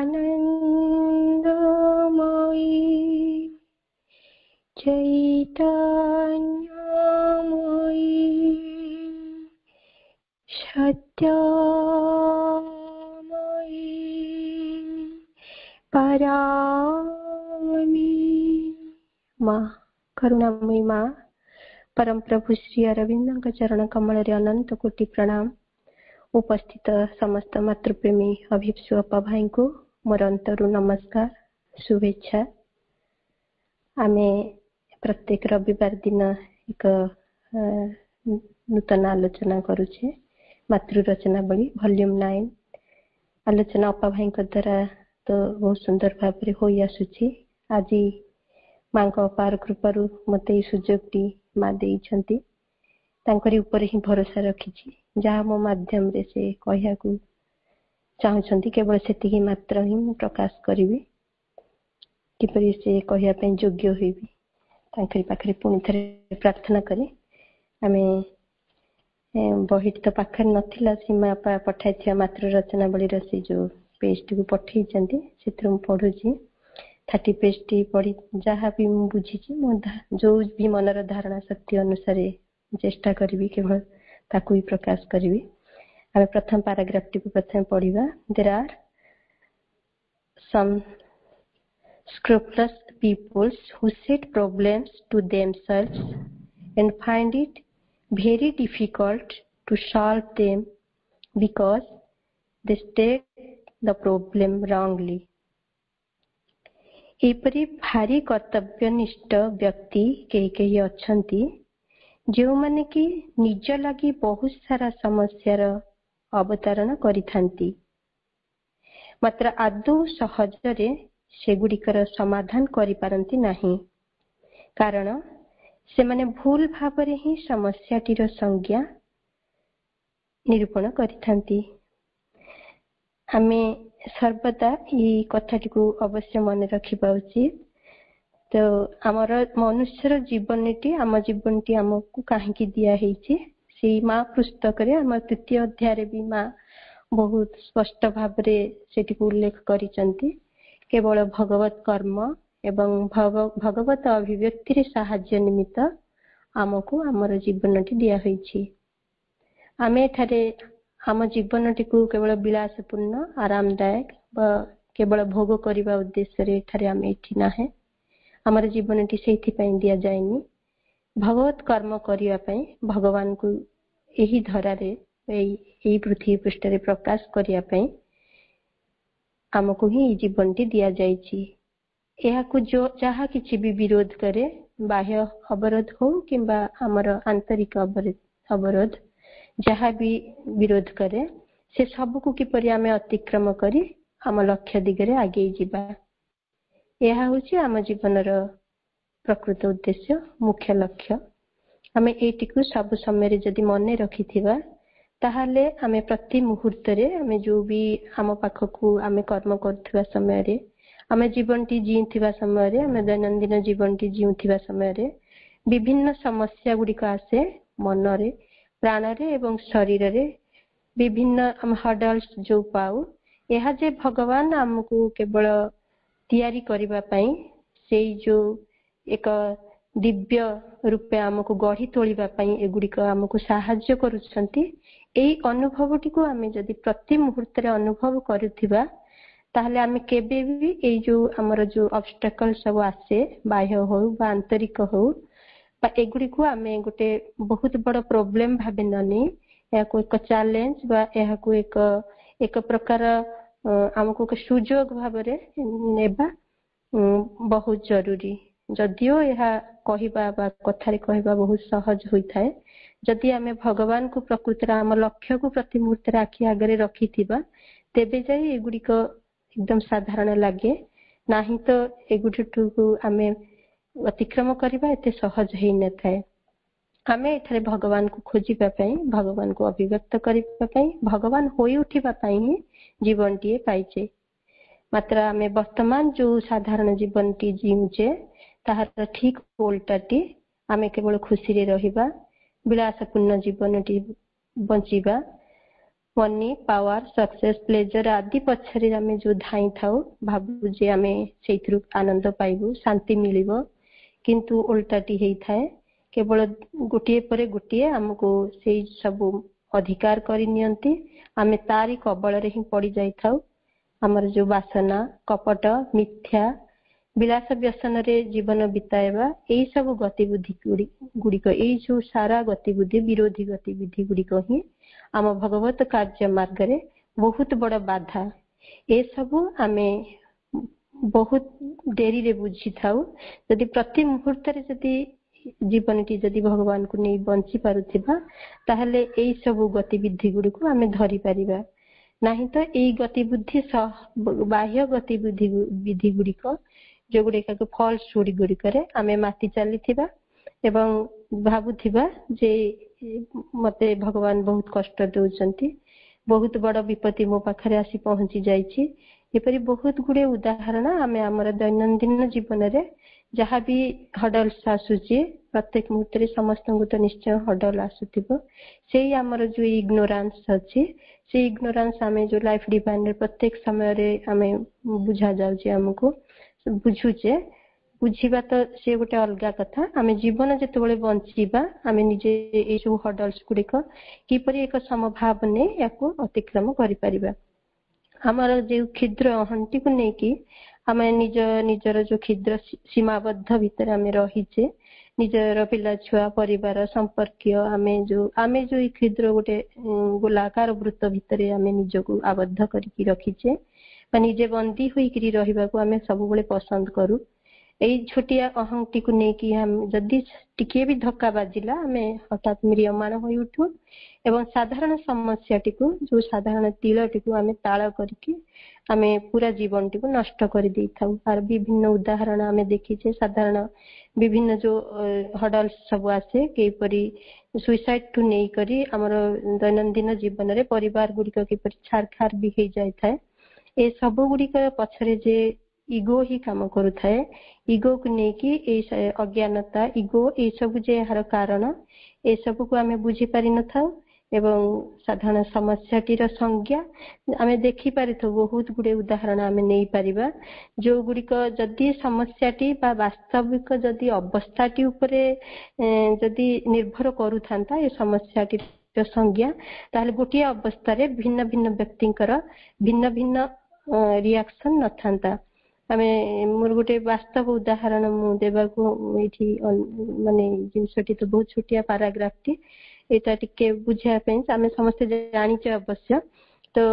आनन्दमयी चैतन्यमयी सत्यमयी परामि माँ करुणामयी माँ परम प्रभु श्री अरविंद चरण कमल अनंत कोटि प्रणाम। उपस्थित समस्त मातृप्रेमी अभिप्सु अपा भाई को मोर अंतरु नमस्कार शुभेच्छा। आमे प्रत्येक रविवार दिन एक नूतन आलोचना करुचे मातृ रचनावली वॉल्यूम 9। आलोचना अपा भाई द्वारा तो बहुत सुंदर भाव हो आसुची। आज माँ अपार कृपारू मत सुजोगटी माँ देइछंती तांकरी ऊपर ही भरोसा रखिछि। जहाँ मो माध्यम रे से कहया को चाहछंती केवल सेतिकी मात्र ही मु प्रकाश करिवि। किपरि से कहया पे योग्य होइबि तांकरी पाखरे पुनि थरे प्रार्थना करी। आमे बहिट तो पाखर नथिला सीमा पठाइथिया मातृ रचनावली रसी जो पेज टी को पठेइछंती सेतिर मु पढुछि। 30 पेज टी पढ़ी जहाँ भी मु बुझीछि मो जो भी मनर धारणा शक्ति अनुसार चेष्टा करी केवल ताकू ही प्रकाश करी। आम प्रथम पैराग्राफ टी प्रथम पढ़ा। There are some scrupulous peoples who set problems to themselves and find it very difficult to solve them because they state the problem wrongly. एपरी भारी कर्तव्यनिष्ठ व्यक्ति कई अछंती जो माने कि निज लगी बहुत सारा समस्यार अवतारण करिथांती मात्र आदौ सहजरे सेगुड़िकर समाधान करि पारंती नाही। कारण से माने भूल भावरे ही समस्याटीर संज्ञा निरूपण करिथांती। आमे सर्वदा ये कथाटी को अवश्य मन रखिबा उचित। तो आमर मनुष्यर जीवनटी आम जीवनटी आमको काहेकि दिया हेछि से माँ पुस्तक रे आम 3य अध्याय रे भी माँ बहुत स्पष्ट भाव रे सेठी को उल्लेख करिसंती। केवल भगवत कर्म एवं भगवत अभिव्यक्ति रे सहाय्य निमित्त आमको आमर जीवनटी दिया हेछि। आमे थारे आम जीवनटी को केवल विलासपूर्ण आरामदायक केवल भोग करने उद्देश्य रे थारे आमे एठी नाहे। आमर जीवनटी से दिया जाएनी भगवत कर्म करिया पई भगवान को यही धरा रे यही पृथ्वी पृष्ठ रे प्रकाश करिया पई आमको ही जीवनटी दिया जाइछि। एहा को जो जहा किछि भी विरोध करे बाह्य अवरोध हो किंबा आमर आंतरिक अवरोध जहा भी विरोध करे से सब को किपरि आमे अतिक्रम करी आम लक्ष्य दिगरे आगे जिबा। यह होछि आम जीवनर प्रकृत उद्देश्य मुख्य लक्ष्य। आमे एटी को सब समय जदि मन रखिथिबा ताहाले आमे प्रति मुहूर्त रे आमे जो भी आम पाखकू आमे कर्म करथिबा समय रे आमे जीवनटी जीथिबा समय रे आमे दैनंदिन जीवनटी जीथिबा समय रे विभिन्न समस्या गुडी का आसे मन रे प्राण रे एवं शरीर रे विभिन्न आम हर्डल्स जो पाऊ यह जे भगवान हमको केवल तैयारी करबा पई से जो एक दिव्य रूपे हमको गढ़ी तोलिबा पई एगुडिक हमको सहाय्य करूछंती। एई अनुभवटी को आमे जदि प्रति मुहूर्त रे अनुभव करूथिबा ताहले आमे केबे भी एई जो हमर जो ऑब्स्टेकल सब आसे बाह्य हो बा आंतरिक हो बा एगुडी को आमे गोटे बहुत बड़ प्रॉब्लम भाबे ननी या को एक चैलेंज बा या को एक प्रकार हमको के सुजोग भाव रे नेबा बहुत जरूरी। जदियो यह कहिबा बा कथारे कहिबा बहुत सहज होई थाए जदि आमे भगवान को प्रकृति आम लक्ष्य को प्रति मुहूर्त रे आखि आगे रखिथिबा तेबे जाई एगुडी को एकदम साधारण लागे नाही तो एगुडी को आमे अतिक्रम करबा एते सहज हेई न थाए। आमे एथरे भगवान को खोजिबा पई भगवान को अभिव्यक्त करबा पई भगवान होई उठिबा पई ही जीवनटी पाइछे। मात्र आमे वर्तमान जो साधारण जीवनटी जीउचे ताहार ठीक उल्टाटी आमे केवल खुशी रे रहिबा विलासपूर्ण जीवनटी बंचिबा मनी पावर सक्सेस प्लेजर आदि पछरे आमे जो धाई थाउ भाबु जे आमे सेइथरु आनंद पाइबु शांति मिलिबो किंतु उल्टाटी हेई थाए केवल गोटिए परे गोटिए हमको सेई सब अधिकार करि नियंती आमे तारी कबल रे ही पड़ी जाई थाउ हमर जो वासना कपट मिथ्या विलास व्यसन रे जीवन बिताएबा एई सब गतिविधि गुड़िक एई जो सारा गतिविधि विरोधी गतिविधि गुड़िक ही आम भगवत कार्य मार्ग रे बहुत बड़ बाधा ए सब आमे बहुत डेरी रे बुझी थाउ यदि प्रति मुहूर्त रे यदि जीवन टी यदि भगवान को नहीं बंची पारुथिबा ताहले एई सब गतिविधि गुड़िक आमे धरि परिबा नहीं तो एई गतिविधि बाह्य गतिविधि विधि गुड़िक जो गुड़िक फॉल्स स्टोरी गुड़िक आमे माती चली एवं भाबुथिबा जे मते भगवान बहुत कष्ट दउचंती बहुत बड़ विपत्ति मो पाखरे आसी पहुंची जाईची एपरि बहुत गुडे उदाहरण आमे हमर दैनंदिन जीवन रे जहाँ भी हडल्स आसुची प्रत्येक मुहूर्त रे समस्त तो निश्चय हडल आसुथिबो सेही हमर जो इग्नोरेंस अछि से इग्नोरेंस आमे जो लाइफ डिवाइन रे प्रत्येक समय रे आमे बुझा जाउची हमको बुझुचे बुझीबा तो से गोटे अलग कथा आमे जीवन जेतेबेले बंचीबा आमे निजे ए जो हडल्स गुड़िक किपरि एक समभाव ने याको अतिक्रम करि परिबा हमर जे क्षुद्र अहंटी को नै कि आमे निजर जो क्षुद्र सीमाबद्ध भीतर आमे रहिचे निजर पिला छुआ परिवार संपर्कीय आमे जो क्षुद्र गोटे गोलाकार वृत्त भीतर आमे निजको आबद्ध करके रखिचे निजे बंदी होई करी रहिबा को आमे सब बेले पसंद करू एई छोटिया अहंटी को नै कि हम जदी टिके भी धक्का बाजिला हमें हठात म्रियमाण होई उठू एवं साधारण समस्या टिकु जो साधारण तिल टिकु हमें ताळ करके हमें पूरा जीवन टिकु नष्ट कर दै थाउ आर विभिन्न उदाहरण हमें देखि छे साधारण विभिन्न जो हडल्स सब आसे केपरी सुसाइड टू नै करी हमर दैनंदिन जीवन रे परिवार गुडी के परि छारखार भी हे जाय थाए ए सब गुडी के पछरे जे इगो ही काम करू थाए इगो को नेकी ए अज्ञानता इगो ए सब जे हर कारण ए सब को हमें बुझी पारि न था एवं साधारण समस्या टीर संज्ञा आमे देखि पारि तो बहुत गुडे उदाहरण आमे नै परिबा जो गुडी को जदी समस्या टी बा वास्तविक जदी अवस्था टी ऊपरे जदी निर्भर करू थांता ए समस्या टी संज्ञा ताले गोटी अवस्था रे भिन्न भिन्न व्यक्तिंकर भिन्न भिन्न रिएक्शन न थांता आमे मोर गोटे वास्तव उदाहरण मु देबा को एठी माने जिनसटी तो बहुत छोटिया पैराग्राफ टी एटा टिके बुझिया पे आमे समस्त जानि छ अवश्य तो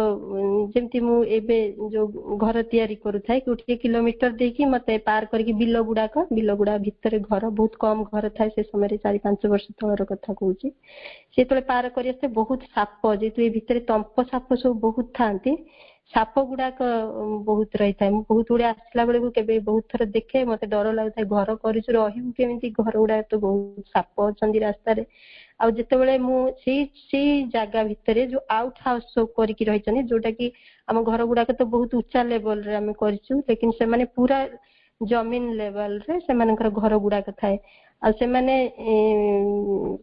जेमति मु एबे जो घर तयारी करू थाए कि किलोमीटर देकी मते पार करके बिलगुडा भितर घर बहुत कम घर थाए से समय 4-5 वर्ष तळर कथा कहूची से तळे पार करियसे बहुत साप जेतु ए भितर तंप साप सब बहुत थांती साप गुड़ाक बहुत रही था बहुत गुड़े आसला बेले केबे बहुत थर देखे मते डर लागता घर करिस रहिबु केमिति घर गुडा तो बहुत साप अछंदी रास्ता रे आ जेतेबेले मु सी जागा भितरे जो आउट हाउस सब करिकि रहिचनी जोटा कि हम घर गुडा तो बहुत ऊंचा लेवल रे हम करिछु लेकिन से माने पूरा जमीन लेवल रे से मानकर घर गुडा थाए आ से माने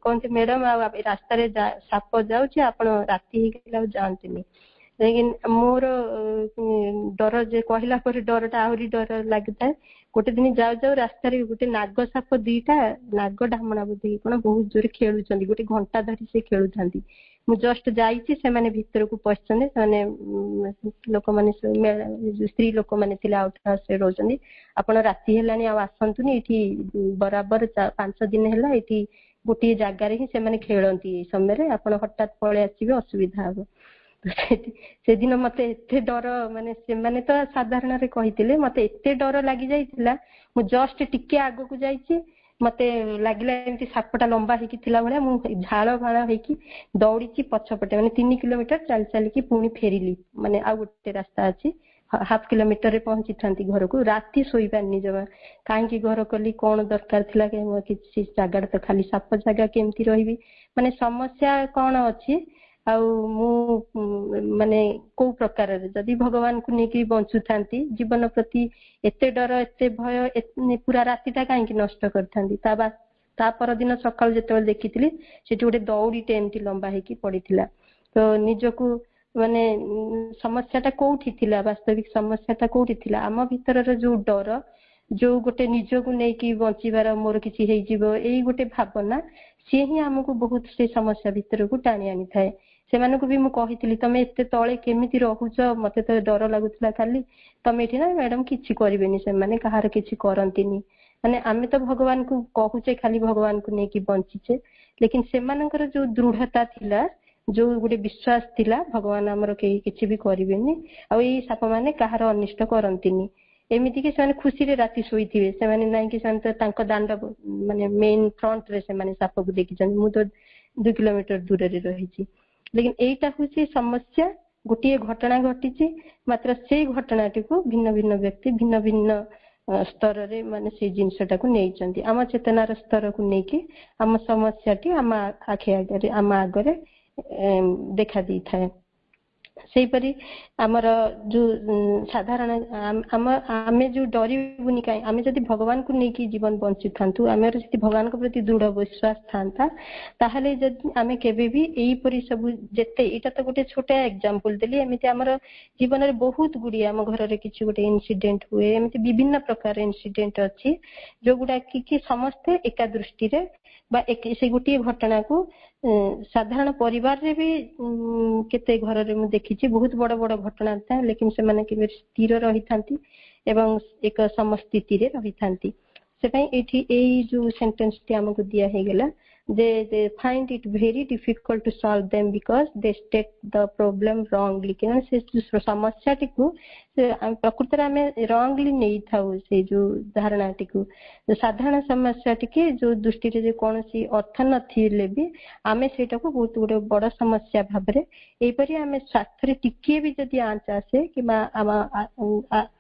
कोनते मैडम आ रास्ता रे साप जाउची आपण राती ही गेला जानतनी लेकिन मोर डर जे कहला पर डरटा आहुरी डर लगता है गोटे दिन जाऊ जाऊ रास्ता रे गोटे नाग साप दीटा नाग ढामणा बुद्धि कोन बहुत जोर खेलुचंदी गोटे घंटा धरी से खेलुथांदी मु जस्ट जाईची से माने भीतर को पछचने से माने लोक माने स्त्री लोक माने थिले आउट हाउस रे रोजनी आपण राती हेलानी आ आसंतुनी एठी बराबर 5 दिन हेला एठी गोटे जागा रे ही से माने खेलंती समय रे आपण हठात पळे आसीबे असुविधा हो से दिन मते एते डर माने से माने तो साधारण रे कहितिले मते एते डर लागि जाइतिला मु जस्ट टिके आगो को जाईची मते लागिला एंती सापटा लंबा हेकी थिला भले मु झाळ भाळा हेकी दौड़ीची पछपटे माने 3 किलोमीटर चल चल की पुनी फेरिली माने आ गोटे रास्ता अछि हाफ किलोमीटर रे पहुंची थांती घर को राती सोईबा नि जमा काहे की घर कली कोन दरकार थिला के मो किछि जागा तो खाली साप जागा केमती रहिबी माने समस्या कोन अछि माने को प्रकार जदि भगवान को नेकी बंचु थांती जीवन प्रति एते डर एते भय पूरा रातीटा काहे नष्ट करथांती ता पर दिन सकाळ जेतल देखिथिली सेठी गोटे दौड़ीटे एमती लंबा हेकी पड़ीथिला तो निजको माने समस्याटा कोठी थिला वास्तविक समस्याटा कोठी थिला आम भितर जो डर जो गोटे निजको नै कि बंचिबार मोर किछि हेइ जिवो एई गोटे भावना से ही हमको बहुत से समस्या भितर को टाणी आनी थाए से मानको भी मु कहितली तमे एते तळे केमिति रहूछ मते तो डर लागुतला खाली तमे एठी ना मैडम किछि करिवेनी से माने कहार किछि करंतिनी माने आमे तो भगवान को कहूचे खाली भगवान को नै कि बंचिचे लेकिन से मानकर जो दृढ़ता थिला जो गोटे विश्वास थिला भगवान हमर केही किछि भी करिवेनी आ एई साप माने कहार अनिष्ट करंतिनी एमिति कि से खुशी रे राति सोईथिबे से माने नै कि से तांको दांड माने मेन फ्रंट रे से माने साप को देखि जन मु तो 2 किलोमीटर दूर रे रहिछि लेकिन एटा होछि समस्या गोटे घटना घटिछि मात्र से घटनाटी को भिन्न भिन्न व्यक्ति भिन्न भिन्न स्तर रे माने से जिंसटा को नै चंती आम चेतनार स्तर को नै कि आम समस्याटी आम आखे आगे आम आगरे देखा दी थाए सेही परी हमर जो साधारण आमे जो डरिबुनी काई आमे जदि भगवान को नै कि जीवन बंची थांतु आमे जदि भगवान को प्रति दृढ़ विश्वास थांता ताहले जदि आमे केबे भी एई परी सब जेते एटा तो गोटे छोटा एग्जांपल देली एमिति हमर जीवन रे बहुत गुडी हम घर रे किछि गोटे इंसिडेंट हुए एमिति विभिन्न प्रकार इंसिडेंट अछि जो गुडा कि समस्त एका दृष्टि रे बा एक से गोटे घटना को साधारण परिवार रे भी केते घर रे मु देखिछि बहुत बड़ बड़ घटना था लेकिन से माने कि स्थिर रही थांती एवं एक समस्थिति रे रही थांती से पई एठी एई जो सेंटेंस टी हमको दिया हे गेला they find it very difficult to solve them because they state the problem wrongly कि से जो समस्या टी को प्रकृति रे हमें wrongly नहीं थाउ से जो धारणा टी को साधारण समस्या टी के जो दृष्टि रे जे कोनसी अर्थ न थिले भी हमें सेटा को बहुत बड़ बड़ समस्या भाबरे एई परी हमें स्वास्थ्य रे टिके भी जदी आंच आसे कि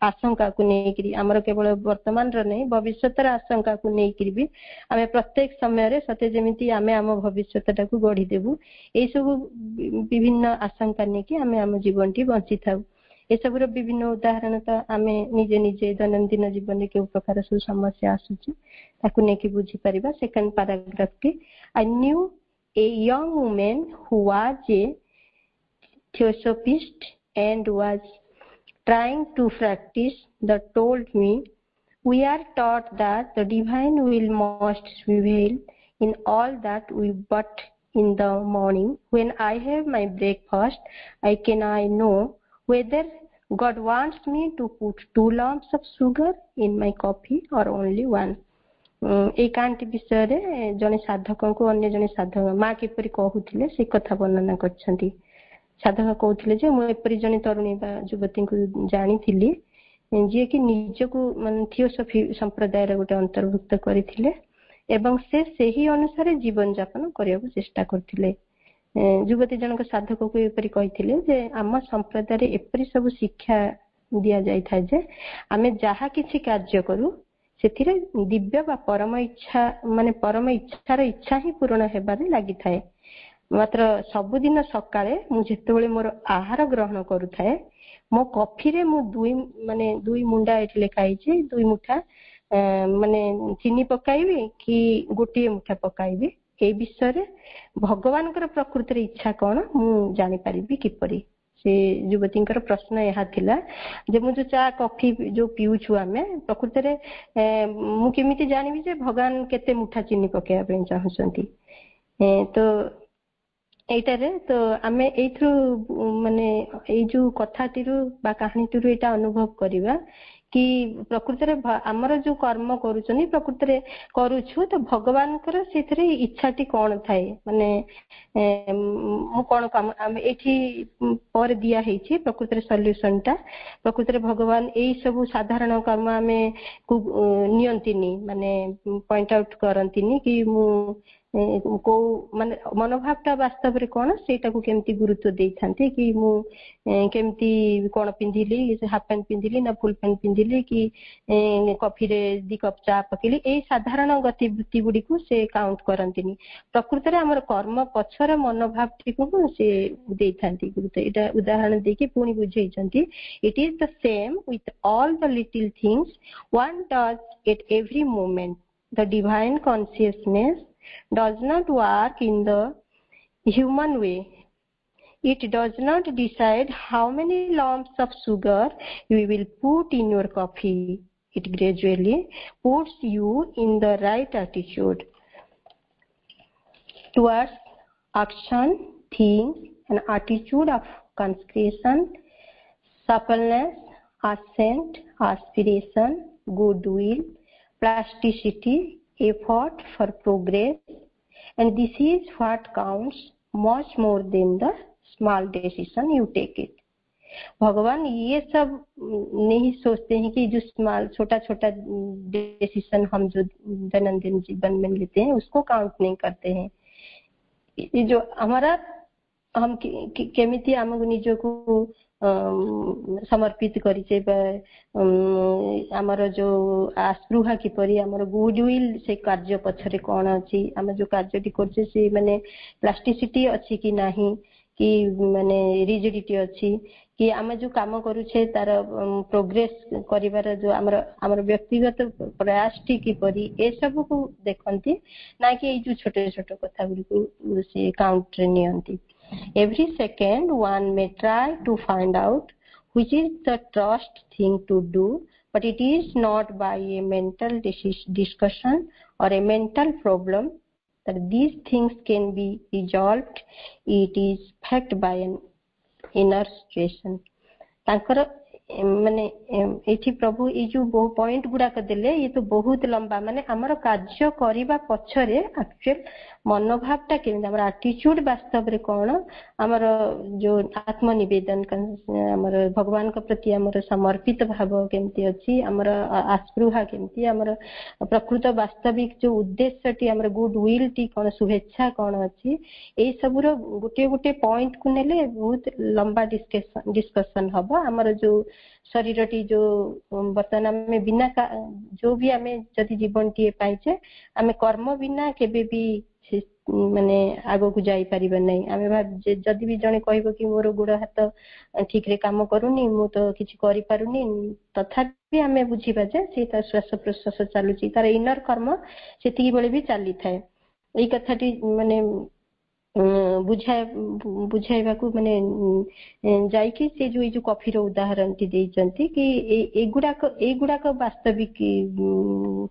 आशंका को नै करी हमर केवल वर्तमान रे नै भविष्यतर आशंका को नै करी भी हमें प्रत्येक समय रे सते जेमिति आमे आम भविष्यता को गढ़ी देबु ए सब विभिन्न आशंका नै कि आमे आम जीवन टी बंची थाउ ए सब रो विभिन्न उदाहरण त आमे निजे निजे दैनंदिन जीवन रे के प्रकार सु समस्या आसुची ताकू नै कि बुझी परिबा सेकंड पैराग्राफ के I knew a young woman who was a theosophist and was trying to practice that told me we are taught that the divine will must prevail in all that we but in the morning when I have my breakfast I know whether God wants me to put 2 lumps of sugar in my coffee or only 1 ए कांति विषय रे जने साधक को अन्य जने साधक मा किपरि कहूथिले से कथा वर्णना करछंती साधक कहूथिले जे मु एपरि जने तरुणी बा युवती को जानि थिली जे कि निज को मन थियोसॉफी संप्रदाय रे गोटे अंतर्भुक्त करिथिले एवं से सही अनुसार जीवन यापन करिया चेष्टा करथिले युवती जनक साधक को एपरि कहिथिले जे आम संप्रदाय रे एपरि सब शिक्षा दिया जाय था जे आमे जहा किछि कार्य करू सेथिरे दिव्य बा परम इच्छा माने परम इच्छार इच्छा ही पूर्ण हेबारे लागि थाए मात्र सबुदिन सकाळे मु जेतेबेले मोर आहार ग्रहण करू थाए मो कॉफी रे मु दुई मुंडा एठी लेखाई छै 2 मुठा माने चीनी पकाइबे कि गोटे मुठा पकाइबे ए विषय रे भगवान कर प्रकृति रे इच्छा कोन मु जानि परिबी किपरि से युवतींकर प्रश्न यहा थिला जे मु जो चा कॉफी जो पिउ छु आमे प्रकृति रे मु केमिति जानिबी जे भगवान केते मुठा चीनी पकाया पे चाहउछंती तो एटा रे तो आमे एथु माने ए जो कथाटिरु बा कहानीटिरु एटा अनुभव करिवा कि प्रकृति रे हमर जो कर्म करूछनी प्रकृति रे करूछु तो भगवान कर सेथरे इच्छाटी कोन थाए माने मु कोन काम एठी पर दिया हेछि प्रकृति रे सॉल्यूशन टा प्रकृति रे भगवान एई सब साधारण कर्म हमें नियंतिनी माने पॉइंट आउट करंतिनी कि मु को माने मनोभावटा वास्तव रे कोन सेटा को केमती गुरुत्व देई थांते कि मु केमती कोन पिंधिली हाफ पैंट पिंधिली ना फुल पैंट पिंधिली कि कॉफी रे 2 कप चा पकेली ए साधारण गतिविधि गुडी को से काउंट करंतिनी प्रकृति रे हमर कर्म पछर मनोभावटी को से देई थांती गुरुत्व एटा उदाहरण देकी पुनी बुझेई छंती it is the same with all the little things one does at every moment the divine consciousness does not work in the human way. It does not decide how many lumps of sugar you will put in your coffee. It gradually puts you in the right attitude towards action, think, an attitude of consecration, suppleness, assent, aspiration, goodwill, plasticity, effort for progress, and this is what counts much more than the small decision you take it. भगवान ये सब नहीं सोचते हैं कि जो small छोटा छोटा डिसीजन हम जो दैनंदिन जीवन में लेते हैं उसको काउंट नहीं करते हैं। ये जो हमारा हम केमिति हमको निजको समर्पित करिचे आमर जो आस्पृहा किपरि आमर गुडविल से कार्य पछरे कोन अछि हम जो कार्यटी करछे से माने प्लास्टिसिटी अछि कि नाही कि माने रिजिडिटी अछि कि आम जो काम करूछे तार प्रोग्रेस करिवार जो आमर व्यक्तिगत प्रयास टी किपरि ए सब को देखंती ना कि ए जो छोटे छोटे कथा गुडी को से काउंट रे नियंती। Every second one may try to find out which is the trust thing to do, but it is not by a mental discussion or a mental problem that these things can be resolved. It is fact by an inner situation. तांकर माने एठी प्रभु ए जो बहु point गुडा कर देले ये तो बहुत लंबा माने हमर कार्य करिबा पछरे एक्चुअल मनोभावटा केन हमर एटीट्यूड वास्तव रे कोन हमर जो आत्मनिवेदन हमर भगवान के प्रति हमर समर्पित भाव केमती अछि हमर आस्पृहा केमती हमर प्रकृत वास्तविक जो उद्देश्यटी हमर गुड विल टी कोन शुभेच्छा कोन अछि ए सब रो गुटे गुटे पॉइंट को नेले बहुत लंबा डिस्कशन हबो हमर जो शरीरटी जो वर्तमान में बिना जो भी हमें जदि जीवन टी पाइचे हमें कर्म बिना केबे भी माने आगो को जाई परिबे नै हमें जदि भी जने कहबो कि मोर गुड़ हाथ ठीक रे काम करूनी मु तो किछि करि पारुनी तथापि हमें बुझिबा जे से श्वास प्रश्वास चालुची तार इनर कर्म सेति बेले भी चाली थाए एई कथाटी माने बुझाइबा को माने जाई कि से जो कॉफी रो उदाहरण टी देइचंती कि एगुडा को वास्तविक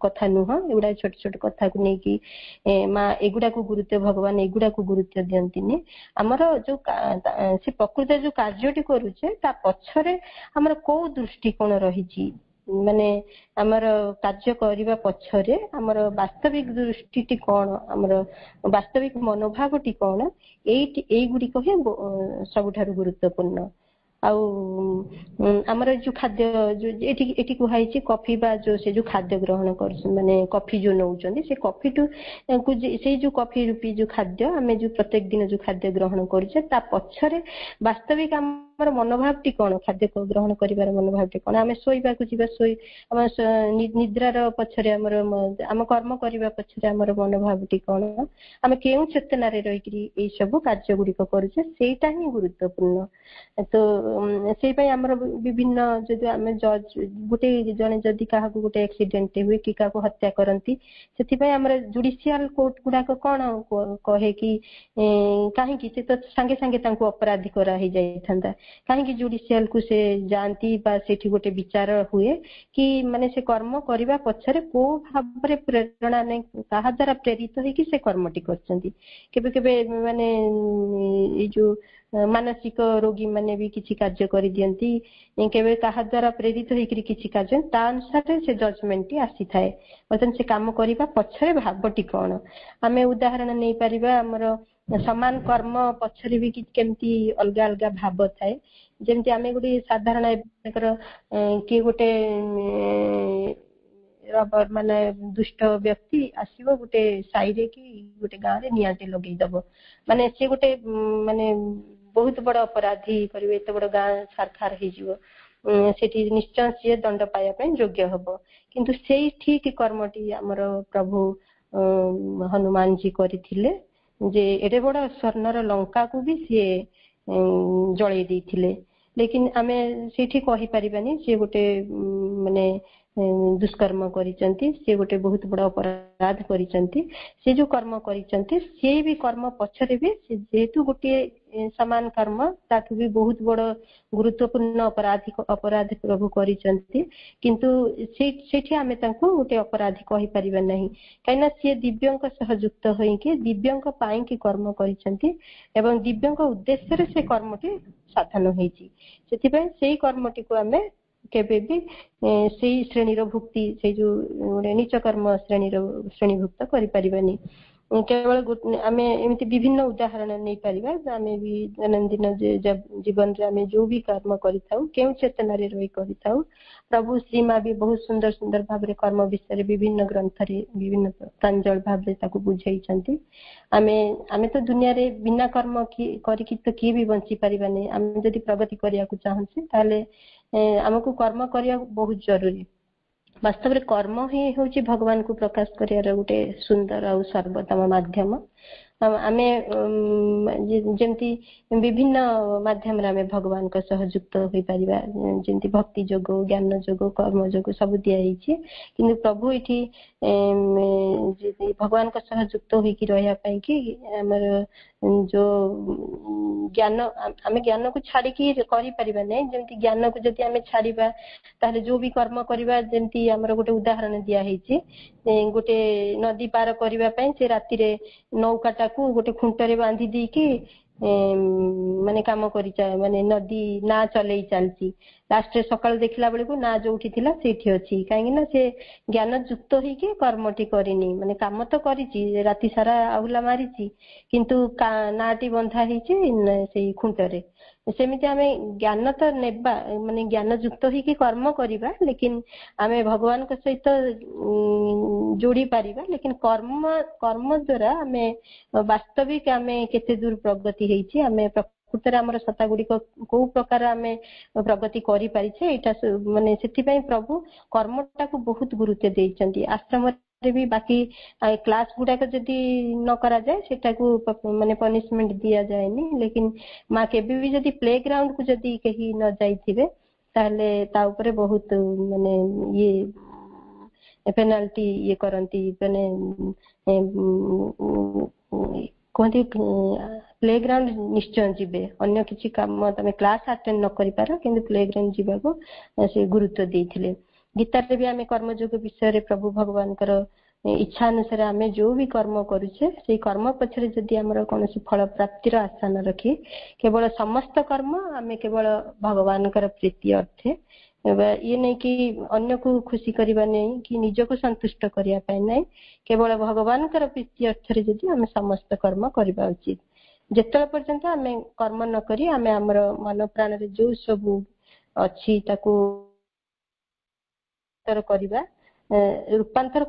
कथा नुह एगुडा छोट छोट कथा को नै कि मां एगुडा को गुरुत्व भगवान एगुडा को गुरुत्व दियंतिनी हमर जो से प्रकृत जो कार्यटी करूचे ता पछरे हमर को दृष्टिकोण रहिची माने हमर कार्य करिबा पछरे हमर वास्तविक दृष्टिटी कोन हमर वास्तविक मनोभावटी कोन एई गुडी को हे सबठारु गुरुत्वपूर्ण आमर जो खाद्य जो एटी कुहाइची कॉफी बा जो से जो खाद्य ग्रहण कर माने कॉफी जो नौचंदी से कॉफी टू से जो कॉफी रूपी जो खाद्य हमें जो प्रत्येक दिन जो खाद्य ग्रहण करछे ता पछरे वास्तविक हमर मनोभावटी कोन खाद्य को ग्रहण करिवार मनोभावटी कोन हमें सोइबा को जीवा सोई हम निद्रार पछरे हमर हम कर्म करिवा पछरे हमर मनोभावटी कोन हमें केउ चेतना रे रहि करी ए सब कार्य गुडी को करछे सेटा ही गुरुत्वपूर्ण। तो से पय हमर विभिन्न जो हम जज गुटे जने जदी काहा को गुटे एक्सीडेंट हुई कि का को हत्या करंती सेति पय हमर जुडिशियल कोर्ट गुडा को कोन कहे कि काहे कि से तो संगे संगे तांको अपराधी करा ही जाई थंदा काहे कि जुडिशियल को से जानती बा सेठी गुटे विचार हुए कि माने से कर्म करिवा पछरे को भाबरे प्रेरणा नै काहा द्वारा प्रेरित होई कि से कर्मटी करचंती केबे केबे माने ए जो मानसिक रोगी माने भी किछि कार्य करि दियंती केबे काहा द्वारा प्रेरित होई कि किछि कार्य ता अनुसार से जजमेंट आसी थाए मतलब से काम करिबा पछरे भाबटी कोन हमें उदाहरण नै परिबा हमर समान कर्म पछरे भी केमती अलगा अलगा भाव थाए जेमती हमें गुडी साधारण एकर के गुटे रबर माने दुष्ट व्यक्ति आसीबो गुटे साइरे कि गुटे गां रे नियाटे लगेई दबो माने से गुटे माने बहुत बड़ अपराधी करिवे एते बड़ गां सरकार हे जिवो सेठी निश्चय से दंड पाया पे योग्य हबो किंतु सेई ठीक कर्मटी हमर प्रभु हनुमान जी करिथिले जे एडे बड़ स्वर्णर लंका को भी से जळै दैथिले लेकिन हमें सेठी कहि परिबानी से गुटे माने दुष्कर्म करिचंती से गोटे बहुत बड़ा अपराध करिचंती से जो कर्म करिचंती से भी कर्म पछरे भी जेतु गोटे समान कर्म ताठू भी बहुत बड़ गुरुत्वपूर्ण अपराधी प्रभु करिसंती किंतु सेठी आमे तांको गोटे अपराधी कहि परिबा नहीं काइना से दिव्यंक सह युक्त होई कि दिव्यंक पाई कि कर्म करिसंती एवं दिव्यंक उद्देश्य रे से कर्मटी साधन होईची सेति पय सेही कर्मटी को आमे केबे भी सेही श्रेणी रो भुक्ति से जो नीच कर्म श्रेणीभुक्त करि परिबानी केवल आमे एमिति विभिन्न उदाहरण नहीं परिबा आमे भी दैनंदिन जीवन रे आमे जो भी कर्म करिथाउ केउ चेतना रे रही करिथाउ प्रभु श्री मां भी बहुत सुंदर सुंदर भाव रे कर्म विषय विभिन्न ग्रंथ रे विभिन्न प्रांजल भाव रे ताकू बुझाइछंती आमे तो दुनिया रे बिना कर्म की करी तो की भी बंची परिबानी आमे जदी प्रगति करिया को चाहंसी ताले हमको कर्म करिया बहुत जरूरी वास्तव में कर्म ही होची भगवान को प्रकाश करियार गोटे सुंदर और सर्वोत्तम माध्यम आमे जेमती विभिन्न माध्यम रे आमे भगवान को सहयुक्त होई परिबा जेमती भक्ति जोग ज्ञान जोग कर्म जोग सब दिया हिची किंतु प्रभु इठी भगवान को सहयुक्त होई कि रहया पई कि हमर जो ज्ञान आमे ज्ञान को छाडी कि करि परिबा नै जेमती ज्ञान को जति आमे छाडीबा ताले जो भी कर्म करिबा जेमती हमर गोटे उदाहरण दिया हिची गोटे नदी पार करिबा पई से राती रे नौकाटा को गोटे खुंटरे बांधी दी कि माने काम करि माने नदी ना चलै चलची लास्ट रे सकाळ देखिला बेले को ना जोठी थिला सेठी अछि काहे ना से ज्ञान युक्त होई कि कर्मटी करिनी माने काम तो करिची राती सारा आहुला मारिची किंतु नाटी बंधा हिची सेही खुंटरे सेमिति आमे ज्ञान तो नेबा माने ज्ञान युक्त होई कि कर्म करिबा लेकिन आमे भगवान के सहित जोड़ी पारिबा लेकिन कर्म द्वारा आमे वास्तविक आमे केते दूर प्रगति हेची आमे प्रकृति रे हमर सत्ता गुडी को प्रकार आमे प्रगति करि पारिछे एटा माने सेति पई प्रभु कर्मटा को बहुत गुरुत्व देइचंती आश्रम रे भी बाकी क्लास गुडा को जदी न करा जाए सेटा को माने पनिशमेंट दिया जाए नी लेकिन मां केबे भी जदी प्लेग्राउंड को जदी कही न जाइथिबे ताले ता ऊपर बहुत माने ये पेनाल्टी ये करंती माने कहती प्लेग्राउंड निश्चय जीवे अन्य किसी काम तमे क्लास अटेंड न करि पार किंतु प्लेग्राउंड जीवा को से गुरुत्व देइथिले गीता रे भी आमे कर्मयोग विषय रे प्रभु भगवान कर इच्छा अनुसार आमे जो भी कर्म करूछे से कर्म पछरे जदी हमर कोनोसी फल प्राप्तिर आशा न रखी केवल समस्त कर्म आमे केवल भगवान कर प्रीति अर्थे ये नहीं कि अन्य को खुशी करबा नहीं कि निज को संतुष्ट करिया पाए नहीं केवल भगवान कर प्रीति अर्थ रे जदी आमे समस्त कर्म करबा उचित जेतल पर्यंत आमे कर्म न करी आमे हमर मन प्राण रे जो सब अछि ताको करिबा रूपांतर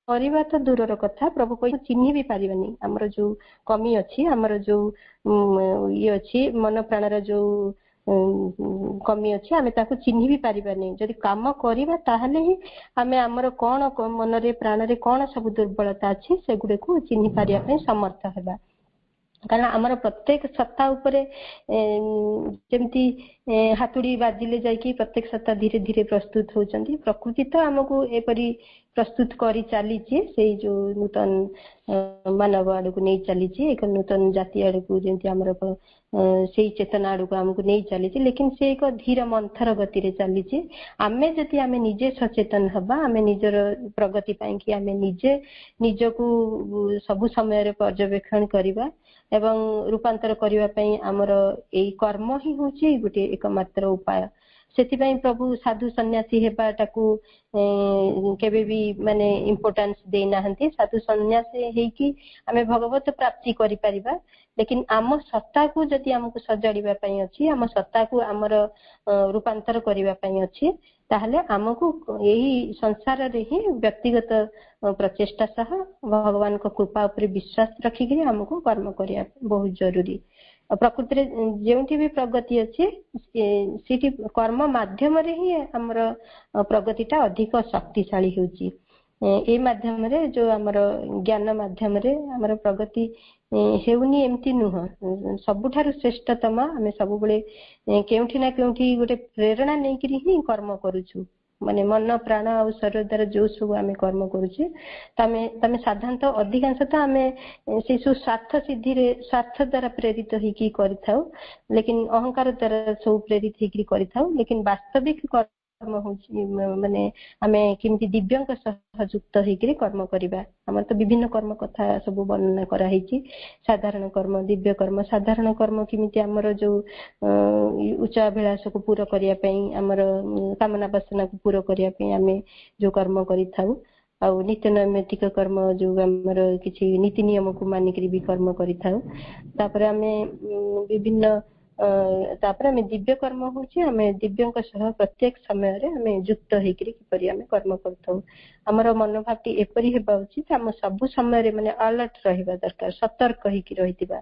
करिबा तो दूरर कथा प्रभु कोई चिन्हि भी पारिबानी हमर जो कमी अछि हमर जो ये अछि मन प्राण रे जो कमी अछि आमे ताको चिन्हि भी पारिबानी जदि काम करिबा ताहले ही आमे हमर कोन मन रे प्राण रे कोन सब दुर्बलता अछि से गुडे को चिन्हि पारिया पे समर्थ हेबा कारण आमर प्रत्येक सत्ता उपरे जेमती हातुड़ी बाजिले जाइकी प्रत्येक सत्ता धीरे धीरे प्रस्तुत होचंती प्रकृति तो हमको एपरी प्रस्तुत करी चली से जो नूतन मानव आड़ को नहीं चली एक नूतन जाति आड़ को जेमती हमर से चेतना आड़ को हमको नहीं चली लेकिन से एक धीर मंथर गति रे चली आमे जति आमे निजे सचेतन हबा आमे निजर प्रगति पाई कि आमे निजे निजको सब समय रे पर्यवेक्षण करिबा एवं रूपांतर करिबा पई हमर एई कर्म ही होची गोटे एकमात्र उपाय सेति पई प्रभु साधु सन्यासी हेबाटाकू केबे भी माने इंपोर्टेंस देना हंती साधु सन्यासी हे कि आमे भगवत प्राप्ति करि परिबा लेकिन आम सत्ता को जदि हमको सजाड़िबा पई अछि आम सत्ता को हमर रूपांतर करिबा पई अछि ताहले हमको यही संसार रे ही व्यक्तिगत प्रचेष्टा सह भगवान को कृपा ऊपर विश्वास रखी कि हमको कर्म करिया बहुत जरूरी प्रकृति रे जेउठी भी प्रगति अछि सेठी कर्म माध्यम रे ही हमर प्रगतिटा अधिक शक्तिशाली होची ए माध्यम रे जो हमर ज्ञान माध्यम रे हमर प्रगति हेउनी एमती नुह सबुठारु श्रेष्ठतम हमें सब बेले केउठी ना केउठी गोटे प्रेरणा नै करी ही कर्म करूछु ମାନେ ମନ ପ୍ରାଣ ଆଉ ଶରୀର ଦ୍ୱାରା ଯୋଉ ସବୁ ଆମେ କର୍ମ କରୁଛେ ତମେ ସାଧାରଣତଃ ଅଧିକାଂଶ ତ ଆମେ ସେଇ ସବୁ ସ୍ୱାର୍ଥ ସିଦ୍ଧିରେ ସ୍ୱାର୍ଥ ଦ୍ୱାରା ପ୍ରେରିତ ହେଇକି କରିଥାଉ, ଲେକିନ ଅହଙ୍କାର ଦ୍ୱାରା ସବୁ ପ୍ରେରିତ ହେଇକି କରିଥାଉ। ଲେକିନ ବାସ୍ତବିକ କର୍ମ ହଉଛି ମାନେ ଆମେ କେମିତି ଦିବ୍ୟଙ୍କ ସହ ଯୁକ୍ତ ହେଇକିରି କର୍ମ କରିବା। ଆମର ତ ବିଭିନ୍ନ କର୍ମ କଥା ସବୁ ବର୍ଣ୍ଣନା କରାହେଇଛି। ସାଧାରଣ କର୍ମ, ଦିବ୍ୟ କର୍ମ। ସାଧାରଣ କର୍ମ କେମିତି ଆମର ଯୋଉ ଉଚ୍ଚାଭିଳାଷକୁ ପୂର କରିବା ପାଇଁ, ଆମର କାମନା ବାସନାକୁ ପୂର କରିବା ପାଇଁ ଆମେ ଯୋଉ କର୍ମ କରିଥାଉ, ଆଉ ନିତ୍ୟ ନୈମିତ୍ତିକ କର୍ମ ଯୋଉ ଆମର କିଛି ନୀତି ନିୟମକୁ ମାନିକିରି ବି କର୍ମ କରିଥାଉ। ତାପରେ ଆମେ ବିଭିନ୍ନ ତାପରେ ଆମେ ଦିବ୍ୟ କର୍ମ ହଉଛି ଆମେ ଦିବ୍ୟଙ୍କ ସହ ପ୍ରତ୍ୟେକ ସମୟରେ ଆମେ ଯୁକ୍ତ ହେଇକିରି କିପରି ଆମେ କର୍ମ କରିଥାଉ। ଆମର ମନୋଭାବଟି ଏପରି ହେବା ଉଚିତ ଆମ ସବୁ ସମୟରେ ମାନେ ଆଲର୍ଟ ରହିବା ଦରକାର, ସତର୍କ ହେଇକି ରହିଥିବା।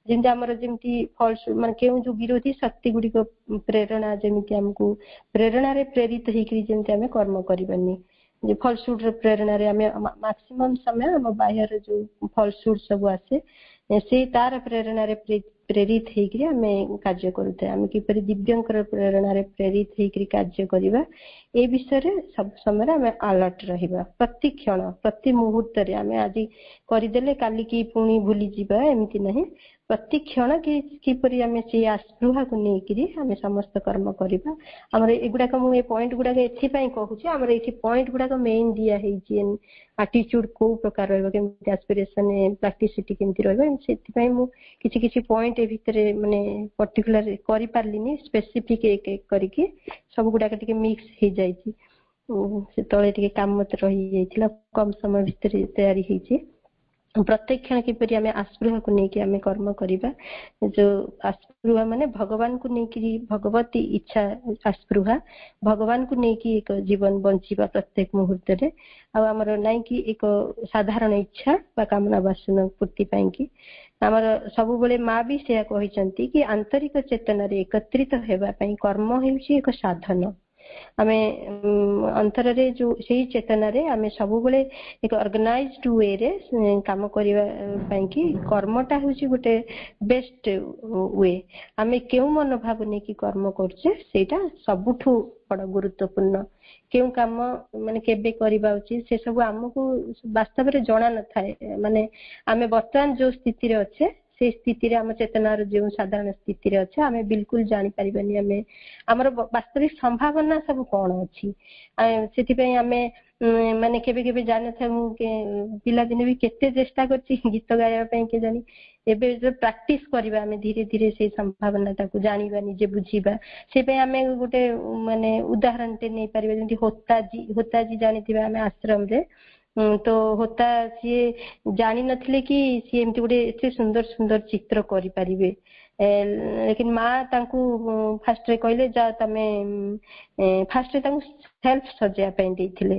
ଯେମିତି ଆମର ଯେମିତି ଫଲ୍ସ ମାନେ କେଉଁ ଯୋଉ ବିରୋଧୀ ଶକ୍ତି ଗୁଡିକ ପ୍ରେରଣା ଯେମିତି ଆମକୁ ପ୍ରେରଣାରେ ପ୍ରେରିତ ହେଇକିରି ଯେମିତି ଆମେ କର୍ମ କରିବାନି। ଯେ ଫଲସୁଡ ର ପ୍ରେରଣାରେ ଆମେ ମାକ୍ସିମମ୍ ସମୟ ଆମ ବାହ୍ୟର ଯୋଉ ଫଲସୁଡ ସବୁ ଆସେ ସେଇ ତାର ପ୍ରେରଣାରେ ପ୍ରେରିତ ହେଇକିରି ଆମେ କାର୍ଯ୍ୟ କରୁଥାଏ। ଆମେ କିପରି ଦିବ୍ୟଙ୍କର ପ୍ରେରଣାରେ ପ୍ରେରିତ ହେଇକିରି କାର୍ଯ୍ୟ କରିବା ଏ ବିଷୟରେ ସବୁ ସମୟରେ ଆମେ ଆଲର୍ଟ ରହିବା। ପ୍ରତି କ୍ଷଣ ପ୍ରତି ମୁହୂର୍ତ୍ତରେ ଆମେ ଆଜି କରିଦେଲେ କାଲିକି ପୁଣି ଭୁଲିଯିବା ଏମିତି ନାହିଁ। ପ୍ରତି କ୍ଷଣ କିପରି ଆମେ ସେଇ ଆସ୍ପୃହାକୁ ନେଇକିରି ଆମେ ସମସ୍ତ କର୍ମ କରିବା। ଆମର ଏଗୁଡାକ ମୁଁ ଏ ପଏଣ୍ଟ ଗୁଡାକ ଏଥିପାଇଁ କହୁଛି, ଆମର ଏଇଠି ପଏଣ୍ଟ ଗୁଡାକ ମେନ୍ ଦିଆ ହେଇଛି। ଆଟିଚ୍ୟୁଡ କୋଉ ପ୍ରକାର ରହିବ, କେମିତି ଆସ୍ପିରେସନ ପ୍ରାକ୍ଟିସିଟି କେମିତି ରହିବ, ସେଥିପାଇଁ ମୁଁ କିଛି କିଛି ପଏଣ୍ଟ ଏ ଭିତରେ ମାନେ ପର୍ଟିକୁଲାର କରିପାରିଲିନି, ସ୍ପେସିଫିକ ଏକ ଏକ କରିକି ସବୁ ଗୁଡାକ ଟିକେ ମିକ୍ସ ହେଇଯାଇଛି। ସେତେବେଳେ ଟିକେ କାମ ମତେ ରହିଯାଇଥିଲା, କମ ସମୟ ଭିତରେ ତିଆରି ହେଇଛି। ପ୍ରତ୍ୟେକ କ୍ଷଣ କିପରି ଆମେ ଆସ୍ପୃହାକୁ ନେଇକି ଆମେ କର୍ମ କରିବା। ଯୋଉ ଆସ୍ପୃହା ମାନେ ଭଗବାନଙ୍କୁ ନେଇକି, ଭଗବତୀ ଇଚ୍ଛା ଆସ୍ପୃହା, ଭଗବାନଙ୍କୁ ନେଇକି ଏକ ଜୀବନ ବଞ୍ଚିବା ପ୍ରତ୍ୟେକ ମୁହୂର୍ତ୍ତରେ। ଆଉ ଆମର ନାଇଁ କି ଏକ ସାଧାରଣ ଇଚ୍ଛା ବା କାମନା ବାସନା ପୂର୍ତ୍ତି ପାଇଁ କି ଆମର ସବୁବେଳେ ମା ବି ସେୟା କହିଛନ୍ତି କି ଆନ୍ତରିକ ଚେତନାରେ ଏକତ୍ରିତ ହେବା ପାଇଁ କର୍ମ ହେଉଛି ଏକ ସାଧନ। ଆମେ ଅନ୍ତରରେ ଯୋଉ ସେଇ ଚେତନାରେ ଆମେ ସବୁବେଳେ ଏକ ଅର୍ଗାନାଇଜ୍ଡ ୱେରେ କାମ କରିବା ପାଇଁ କି କର୍ମଟା ହଉଛି ଗୋଟେ ବେଷ୍ଟ ୱେ। ଆମେ କେଉଁ ମନୋଭାବ ନେଇକି କର୍ମ କରୁଛେ ସେଇଟା ସବୁଠୁ ବଡ ଗୁରୁତ୍ୱପୂର୍ଣ୍ଣ। କେଉଁ କାମ ମାନେ କେବେ କରିବା ଉଚିତ ସେ ସବୁ ଆମକୁ ବାସ୍ତବରେ ଜଣା ନଥାଏ। ମାନେ ଆମେ ବର୍ତ୍ତମାନ ଯୋଉ ସ୍ଥିତିରେ ଅଛେ ସେଇ ସ୍ଥିତିରେ ଆମ ଚେତନାର ଯୋଉ ସାଧାରଣ ସ୍ଥିତିରେ ଅଛେ ଆମେ ବିଲକୁଲ ଜାଣିପାରିବାନି ଆମେ ଆମର ବାସ୍ତବିକ ସମ୍ଭାବନା ସବୁ କଣ ଅଛି। ସେଥିପାଇଁ ଆମେ ମାନେ କେବେ କେବେ ଜାଣିନଥାଏ। ମୁଁ ପିଲାଦିନେ ବି କେତେ ଚେଷ୍ଟା କରିଛି ଗୀତ ଗାଇବା ପାଇଁ କେଜାଣି, ଏବେ ଯୋଉ ପ୍ରାକ୍ଟିସ କରିବା ଆମେ ଧୀରେ ଧୀରେ ସେଇ ସମ୍ଭାବନାଟାକୁ ଜାଣିବା, ନିଜେ ବୁଝିବା। ସେପାଇଁ ଆମେ ଗୋଟେ ମାନେ ଉଦାହରଣଟେ ନେଇପାରିବା, ଯେମିତି ହୋତାଜୀ ଜାଣିଥିବା ଆମେ ଆଶ୍ରମରେ। ତ ହୋତା ସିଏ ଜାଣିନଥିଲେ କି ସିଏ ଏମିତି ଗୋଟେ ଏତେ ସୁନ୍ଦର ସୁନ୍ଦର ଚିତ୍ର କରିପାରିବେ। ଲେକିନ ମା ତାଙ୍କୁ ଫାଷ୍ଟରେ କହିଲେ ଯା ତମେ ଫାଷ୍ଟରେ ତାଙ୍କୁ ସେଲ୍ଫ ସଜେଇବା ପାଇଁ ଦେଇଥିଲେ,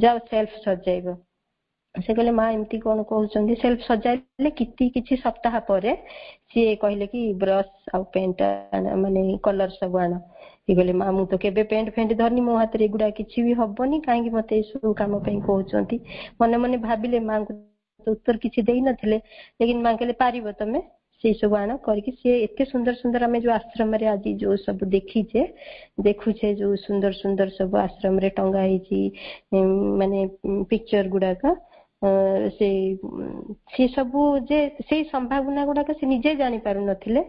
ଯାଅ ସେଲ୍ଫ ସଜେଇବ। ସେ କହିଲେ ମା ଏମିତି କଣ କହୁଛନ୍ତି। ସେଲ୍ଫ ସଜାଇଲେ କିଛି ସପ୍ତାହ ପରେ ସିଏ କହିଲେ କି ବ୍ରଶ ଆଉ ପେଣ୍ଟ ମାନେ କଲର ସବୁ ଆଣ। ସିଏ କହିଲେ ମା ମୁଁ ତ କେବେ ପେଣ୍ଟ ଫେଣ୍ଟ ଧରିନି, ମୋ ହାତରେ ଏଗୁଡା କିଛି ବି ହବନି, କାହିଁକି ମତେ ଏସବୁ କାମ ପାଇଁ କହୁଛନ୍ତି। ମନେ ମନେ ଭାବିଲେ, ମାଙ୍କୁ ଉତ୍ତର କିଛି ଦେଇନଥିଲେ। ଲେକିନ ମା କହିଲେ ପାରିବ ତମେ, ସେଇ ସବୁ ଆଣ କରିକି ସିଏ ଏତେ ସୁନ୍ଦର ସୁନ୍ଦର ଆମେ ଯୋଉ ଆଶ୍ରମରେ ଆଜି ଯୋଉ ସବୁ ଦେଖୁଛେ ଯୋଉ ସୁନ୍ଦର ସୁନ୍ଦର ସବୁ ଆଶ୍ରମରେ ଟଙ୍ଗା ହେଇଛି ମାନେ ପିକ୍ଚର ଗୁଡାକ, ସେ ସବୁ ଯେ ସେଇ ସମ୍ଭାବନା ଗୁଡାକ ସେ ନିଜେ ଜାଣିପାରୁନଥିଲେ,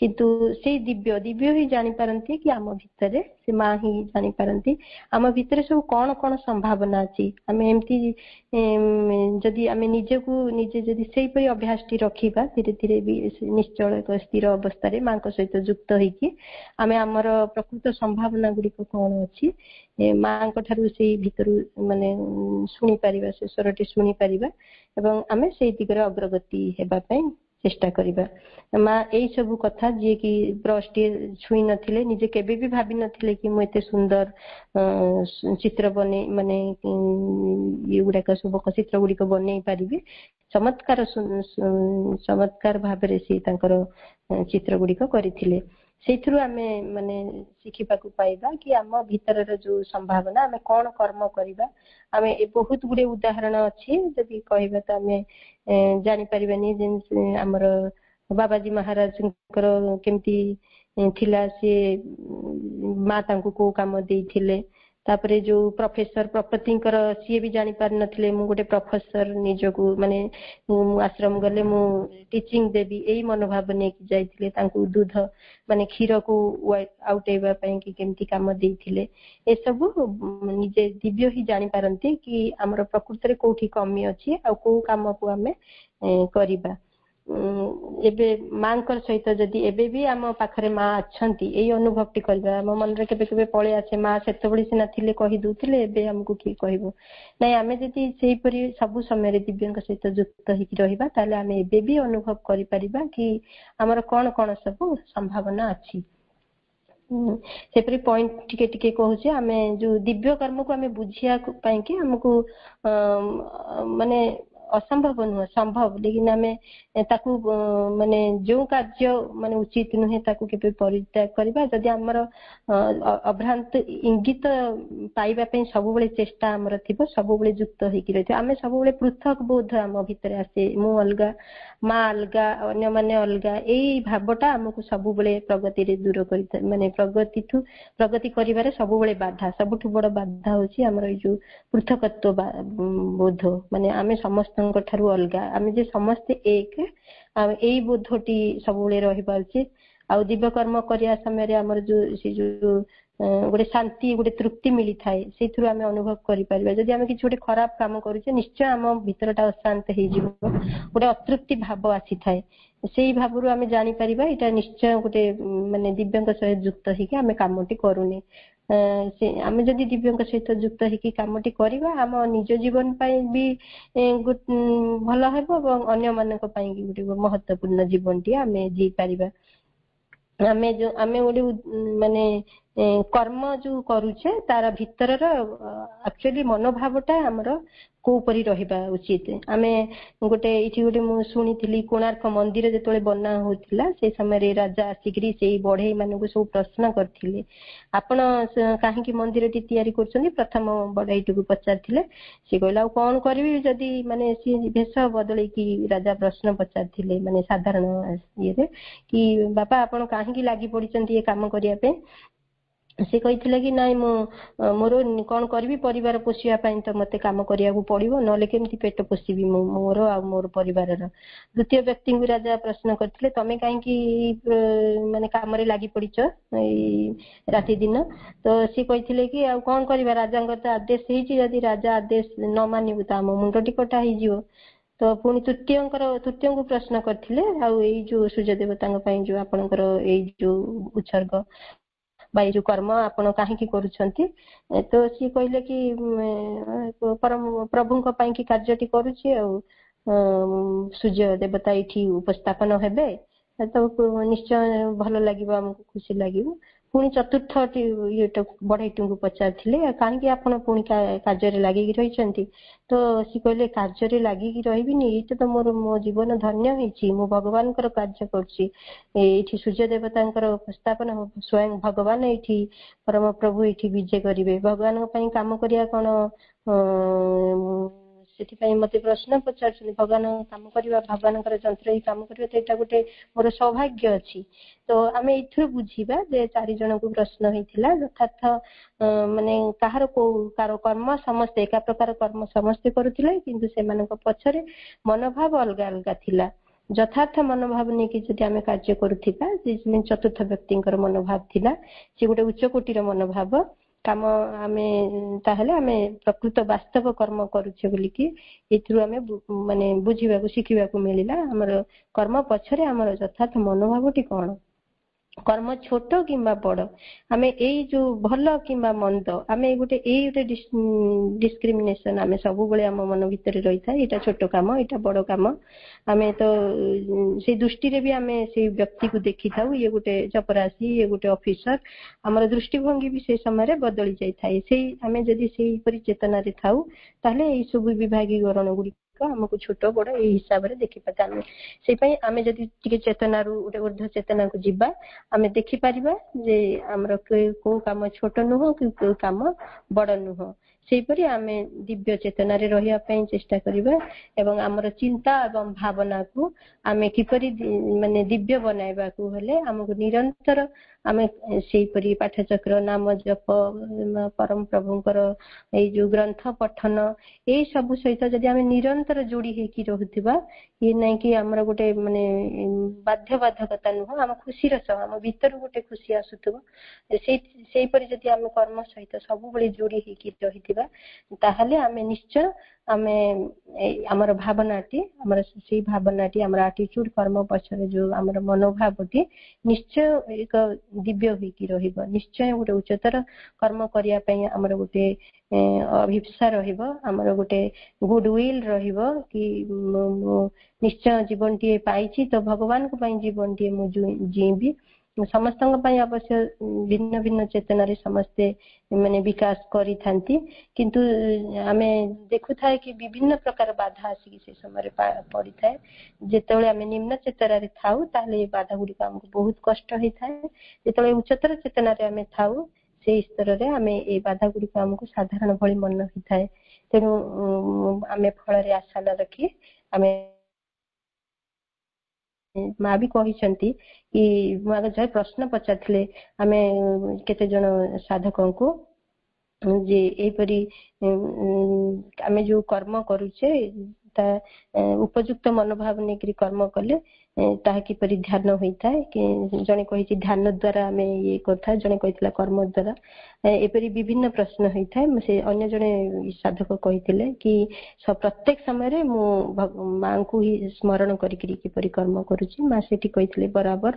କିନ୍ତୁ ସେଇ ଦିବ୍ୟ ହିଁ ଜାଣିପାରନ୍ତି କି ଆମ ଭିତରେ, ସେ ମା ହିଁ ଜାଣିପାରନ୍ତି ଆମ ଭିତରେ ସବୁ କଣ କଣ ସମ୍ଭାବନା ଅଛି। ଆମେ ଏମିତି ଯଦି ଆମେ ନିଜେ ଯଦି ସେଇପରି ଅଭ୍ୟାସଟି ରଖିବା, ଧୀରେ ଧୀରେ ବି ନିଶ୍ଚଳ ଏକ ସ୍ଥିର ଅବସ୍ଥାରେ ମାଙ୍କ ସହିତ ଯୁକ୍ତ ହେଇକି ଆମେ ଆମର ପ୍ରକୃତ ସମ୍ଭାବନା ଗୁଡିକ କଣ ଅଛି ମାଙ୍କ ଠାରୁ ସେଇ ଭିତରୁ ମାନେ ଶୁଣିପାରିବା, ସେ ସ୍ୱରଟି ଶୁଣିପାରିବା ଏବଂ ଆମେ ସେଇ ଦିଗରେ ଅଗ୍ରଗତି ହେବା ପାଇଁ ଚେଷ୍ଟା କରିବା। ମା ଏଇ ସବୁ କଥା, ଯିଏକି ବ୍ରଶଟିଏ ଛୁଇଁ ନଥିଲେ, ନିଜେ କେବେ ବି ଭାବି ନଥିଲେ କି ମୁଁ ଏତେ ସୁନ୍ଦର ଚିତ୍ର ବନେଇ ମାନେ ଏଗୁଡାକ ସବୁ ଚିତ୍ର ଗୁଡିକ ବନେଇ ପାରିବି, ଚମତ୍କାର ଭାବରେ ସେ ତାଙ୍କର ଚିତ୍ର ଗୁଡିକ କରିଥିଲେ। ସେଇଥିରୁ ଆମେ ମାନେ ଶିଖିବାକୁ ପାଇବା କି ଆମ ଭିତରର ଯୋଉ ସମ୍ଭାବନା, ଆମେ କଣ କର୍ମ କରିବା। ଆମେ ବହୁତ ଗୁଡେ ଉଦାହରଣ ଅଛି, ଯଦି କହିବା ତ ଆମେ ଜାଣିପାରିବାନି। ଯେମିତି ଆମର ବାବାଜୀ ମହାରାଜଙ୍କର କେମିତି ଥିଲା, ସିଏ ମା ତାଙ୍କୁ କୋଉ କାମ ଦେଇଥିଲେ, तापरे जो प्रोफेसर प्रपतिंकर सी भी जानी पार नथिले मु गोटे प्रोफेसर निजको माने आश्रम गले मु टीचिंग देबी एई मनोभाव ने कि जाइथिले तांकु दूध माने क्षीर को आउटेबा पई कि केमती काम देइथिले ए सब निजे दिव्य ही जानी पारंती कि हमर प्रकृति रे कोठी कमी अछि आ को काम को हमें करिबा एबे मांकर सहित जदि एबे भी आम पाखरे माँ अच्छंती एई अनुभवटी करबा आम मन रे केबे केबे पळे आसे माँ सेतबेले सिना थिले कहि दुथिले एबे हमकु की कहबो नै आमे जदि सेही परि सब समय रे दिव्यंक सहित युक्त हिकी रहिबा ताले आमे एबे भी अनुभव करि परिबा कि हमर कोन कोन सब संभावना अछि सेपरी पॉइंट टिके टिके कहूचे आमे जो दिव्य कर्म को आमे बुझिया पई कि हमकु माने असंभव नुह संभव लेकिन आमे ताकू माने जो कार्य माने उचित नुहे ताकू केबे परित्याग करबा जदि हमर अभ्रांत इंगित पाइबा पई सब बेले चेष्टा हमर थिबो सब बेले युक्त हेकि रहथि आमे सब बेले पृथक बोध हम भीतर आसे मु अलगा मा अलगा अन्य माने अलगा एई भावटा हमकु सब बेले प्रगति रे दूर करिता माने प्रगति करिबारे सब बेले बाधा सबठु बड़ बाधा होची हमर ए जो पृथकत्व बोध माने आमे समस्त ठारू अलगा आमे जे समस्त एक एई बोधटी सब बेले रहि पाउची आ दिव्य कर्म करिया समय रे हमर जो से जो गोटे शांति गोटे तृप्ति मिली थाए सेथुर आमे अनुभव करि परिबा जदि आमे किछ गोटे खराब काम करूचे निश्चय हम भीतरटा अशांत हे जिवो गोटे अतृप्ति भाव आसी थाए सेही भावरु आमे जानि परिबा एटा निश्चय गोटे माने दिव्यंक सहित युक्त हिके आमे कामटी करूनी से आमे जदि दिव्यंक सहित युक्त हिके कामटी करिबा हम निज जीवन पई भी भलो हेबो और अन्य मानक पई गोटे महत्वपूर्ण जीवनटी आमे जी परिबा आमे जो आमे ओडी माने कर्म जो करूचे तार भीतरर एक्चुअली मनोभावटा हमर को परि रहिबा उचित आमे गोटे इठी गोटे मु सुनिथिली कोणार्क मंदिर जेतोले बना होतिला से समय रे राजा आसिकरी सेही बढ़ई मानको सब प्रश्न करथिले आपण काहे कि मंदिर टी तयारी करछनी प्रथम बढ़ईटी को पचारथिले से कहला कोन करबी जदी माने सी भेष बदलै कि राजा प्रश्न पचारथिले माने साधारण ये रे कि बापा आपण काहे कि लागि पडिचंती ए काम करिया पे से कहिथिले कि नाइ मो मोर कोन करबी परिवार पोषिया पई त मते काम करिया को पड़िबो नले केमती पेट पोषिबी मोर आ मोर परिवार रा द्वितीय व्यक्ति को राजा प्रश्न करथिले तमे काहे कि माने काम रे लागि पडिच ए राति दिन तो से कहिथिले कि आ कोन करबा राजा त आदेश हेची जदी राजा आदेश न मानिबु त हम मुंडटी कटा हि जिवो तो पुणी तृतीय को प्रश्न करथिले आ एई जो सूर्य देवता पई जो आपनकर एई जो उत्सर्ग बाई जो कर्म आपण काहे की करूछंती तो सी कहले कि परम प्रभु को पई की कार्यटी करूची आ सूर्य देवता इठी उपस्थापन हेबे तो निश्चय भलो लागिबो हमको खुशी लागिबो पुणी चतुर्थ ये बढ़ईटी को पचारथिले काहे कि आपण पुणी कार्य रे लागि रहिचंती तो सी कहले कार्य रे लागि रहिबिनी एते तो मोर मो जीवन धन्य होईची मो भगवान कर कार्य करची एठी सूर्य देवतांकर उपस्थापन स्वयं भगवान एठी परम प्रभु एठी विजय करिवे भगवान पई काम करिया कोन सेठी पई मते प्रश्न पचारछनी भगवान काम करिवा भगवान कर यंत्र ही काम करिवा त एटा गोटे मोर सौभाग्य अछि तो आमे इथु बुझिबा जे चारि जन को प्रश्न हेतिला यथार्थ माने काहर को कार कर्म समस्त एका प्रकार कर्म समस्त करूथिले किंतु सेमानक पछरे मनोभाव अलगा अलगा थिला यथार्थ मनोभाव ने कि जदि आमे कार्य करूथिबा जे चतुर्थ व्यक्तिंकर मनोभाव थिला से गोटे उच्च कोटिर मनोभाव काम आमे ताहले आमे प्रकृत वास्तव कर्म करूछे बोली कि एथरु आमे माने बुझिबा को शिखिबा को मिलिला हमर कर्म पछरे हमर यथार्थ मनोभावटी कोन कर्म छोट किंबा बड़ आमे एई जो भलो किंबा मंद आमे गोटे एई गोटे डिस्क्रिमिनेशन आमे सब बेले हम मन भीतर रही था एटा छोट काम एटा बड़ काम आमे तो से दृष्टि रे भी आमे से व्यक्ति को देखि थाउ ये गोटे चपरासी ये गोटे ऑफिसर हमर दृष्टिभंगी भी से समय रे बदली जाय थाए से आमे जदी से परि चेतना रे थाउ ताले एई सब विभागीकरण गुडी हमको छोट बड़ ए हिसाब रे देखि पता आमे से पई आमे जदी टिके चेतना रु उडे ऊर्ध्व चेतना को जिबा आमे देखि परिबा जे हमर को काम छोट नुह कि को काम बड़ नुह सेही परि आमे दिव्य चेतना रे रहिया पई चेष्टा करिबा एवं हमर चिंता एवं भावना को आमे किपरि माने दिव्य बनाइबा को हले हमको निरंतर ଆମେ ସେଇପରି ପାଠଚକ୍ର ନାମ ଜପ ପରମ ପ୍ରଭୁଙ୍କର ଏଇ ଯୋଉ ଗ୍ରନ୍ଥ ପଠନ ଏଇ ସବୁ ସହିତ ଯଦି ଆମେ ନିରନ୍ତର ଯୋଡି ହେଇକି ରହୁଥିବା ଇଏ ନାଇଁ କି ଆମର ଗୋଟେ ମାନେ ବାଧ୍ୟବାଧକତା ନୁହଁ, ଆମ ଖୁସିର ସହ ଆମ ଭିତରୁ ଗୋଟେ ଖୁସି ଆସୁଥିବ, ସେଇପରି ଯଦି ଆମେ କର୍ମ ସହିତ ସବୁବେଳେ ଯୋଡି ହେଇକି ରହିଥିବା ତାହେଲେ ଆମେ ନିଶ୍ଚୟ ଆମେ ଆମର ଭାବନାଟି ଆମର ସେଇ ଭାବନାଟି ଆମର ଆଟିଚ୍ୟୁଡ କର୍ମ ପଛରେ ଯୋଉ ଆମର ମନୋଭାବଟି ନିଶ୍ଚୟ ଏକ ଦିବ୍ୟ ହେଇକି ରହିବ, ନିଶ୍ଚୟ ଗୋଟେ ଉଚ୍ଚତର କର୍ମ କରିବା ପାଇଁ ଆମର ଗୋଟେ ଅଭିପ୍ସା ରହିବ, ଆମର ଗୋଟେ ଗୁଡ ୱିଲ ରହିବ କି ନିଶ୍ଚୟ ଜୀବନଟିଏ ପାଇଛି ତ ଭଗବାନଙ୍କ ପାଇଁ ଜୀବନଟିଏ ମୁଁ ଜୀଇବି। ସମସ୍ତଙ୍କ ପାଇଁ ଅବଶ୍ୟ ଭିନ୍ନ ଭିନ୍ନ ଚେତନାରେ ସମସ୍ତେ ମାନେ ବିକାଶ କରିଥାନ୍ତି, କିନ୍ତୁ ଆମେ ଦେଖୁଥାଏ କି ବିଭିନ୍ନ ପ୍ରକାର ବାଧା ଆସିକି ସେ ସମୟରେ ପଡିଥାଏ। ଯେତେବେଳେ ଆମେ ନିମ୍ନ ଚେତନାରେ ଥାଉ ତାହେଲେ ଏ ବାଧା ଗୁଡିକ ଆମକୁ ବହୁତ କଷ୍ଟ ହେଇଥାଏ, ଯେତେବେଳେ ଉଚ୍ଚତର ଚେତନାରେ ଆମେ ଥାଉ ସେଇ ସ୍ତରରେ ଆମେ ଏଇ ବାଧା ଗୁଡିକ ଆମକୁ ସାଧାରଣ ଭଳି ମନେ ହେଇଥାଏ। ତେଣୁ ଆମେ ଫଳରେ ଆଶା ନ ରଖି ଆମେ ମା ବି କହିଛନ୍ତି କି ମୁଁ ଆଗ ଯାଇ ପ୍ରଶ୍ନ ପଚାରିଥିଲେ ଆମେ କେତେ ଜଣ ସାଧକଙ୍କୁ ଯେ ଏଇପରି ଆମେ ଯୋଉ କର୍ମ କରୁଛେ ତା ଉପଯୁକ୍ତ ମନୋଭାବ ନେଇକରି କର୍ମ କଲେ ତାହା କିପରି ଧ୍ୟାନ ହୋଇଥାଏ, କି ଜଣେ କହିଛି ଧ୍ୟାନ ଦ୍ଵାରା ଆମେ ଇଏ କରିଥାଏ, ଜଣେ କହିଥିଲା କର୍ମ ଦ୍ଵାରା, ଏପରି ବିଭିନ୍ନ ପ୍ରଶ୍ନ ହେଇଥାଏ। ସେ ଅନ୍ୟ ଜଣେ ସାଧକ କହିଥିଲେ କି ପ୍ରତ୍ୟେକ ସମୟରେ ମୁଁ ମାଙ୍କୁ ହିଁ ସ୍ମରଣ କରିକିରି କିପରି କର୍ମ କରୁଛି। ମା ସେଠି କହିଥିଲେ ବରାବର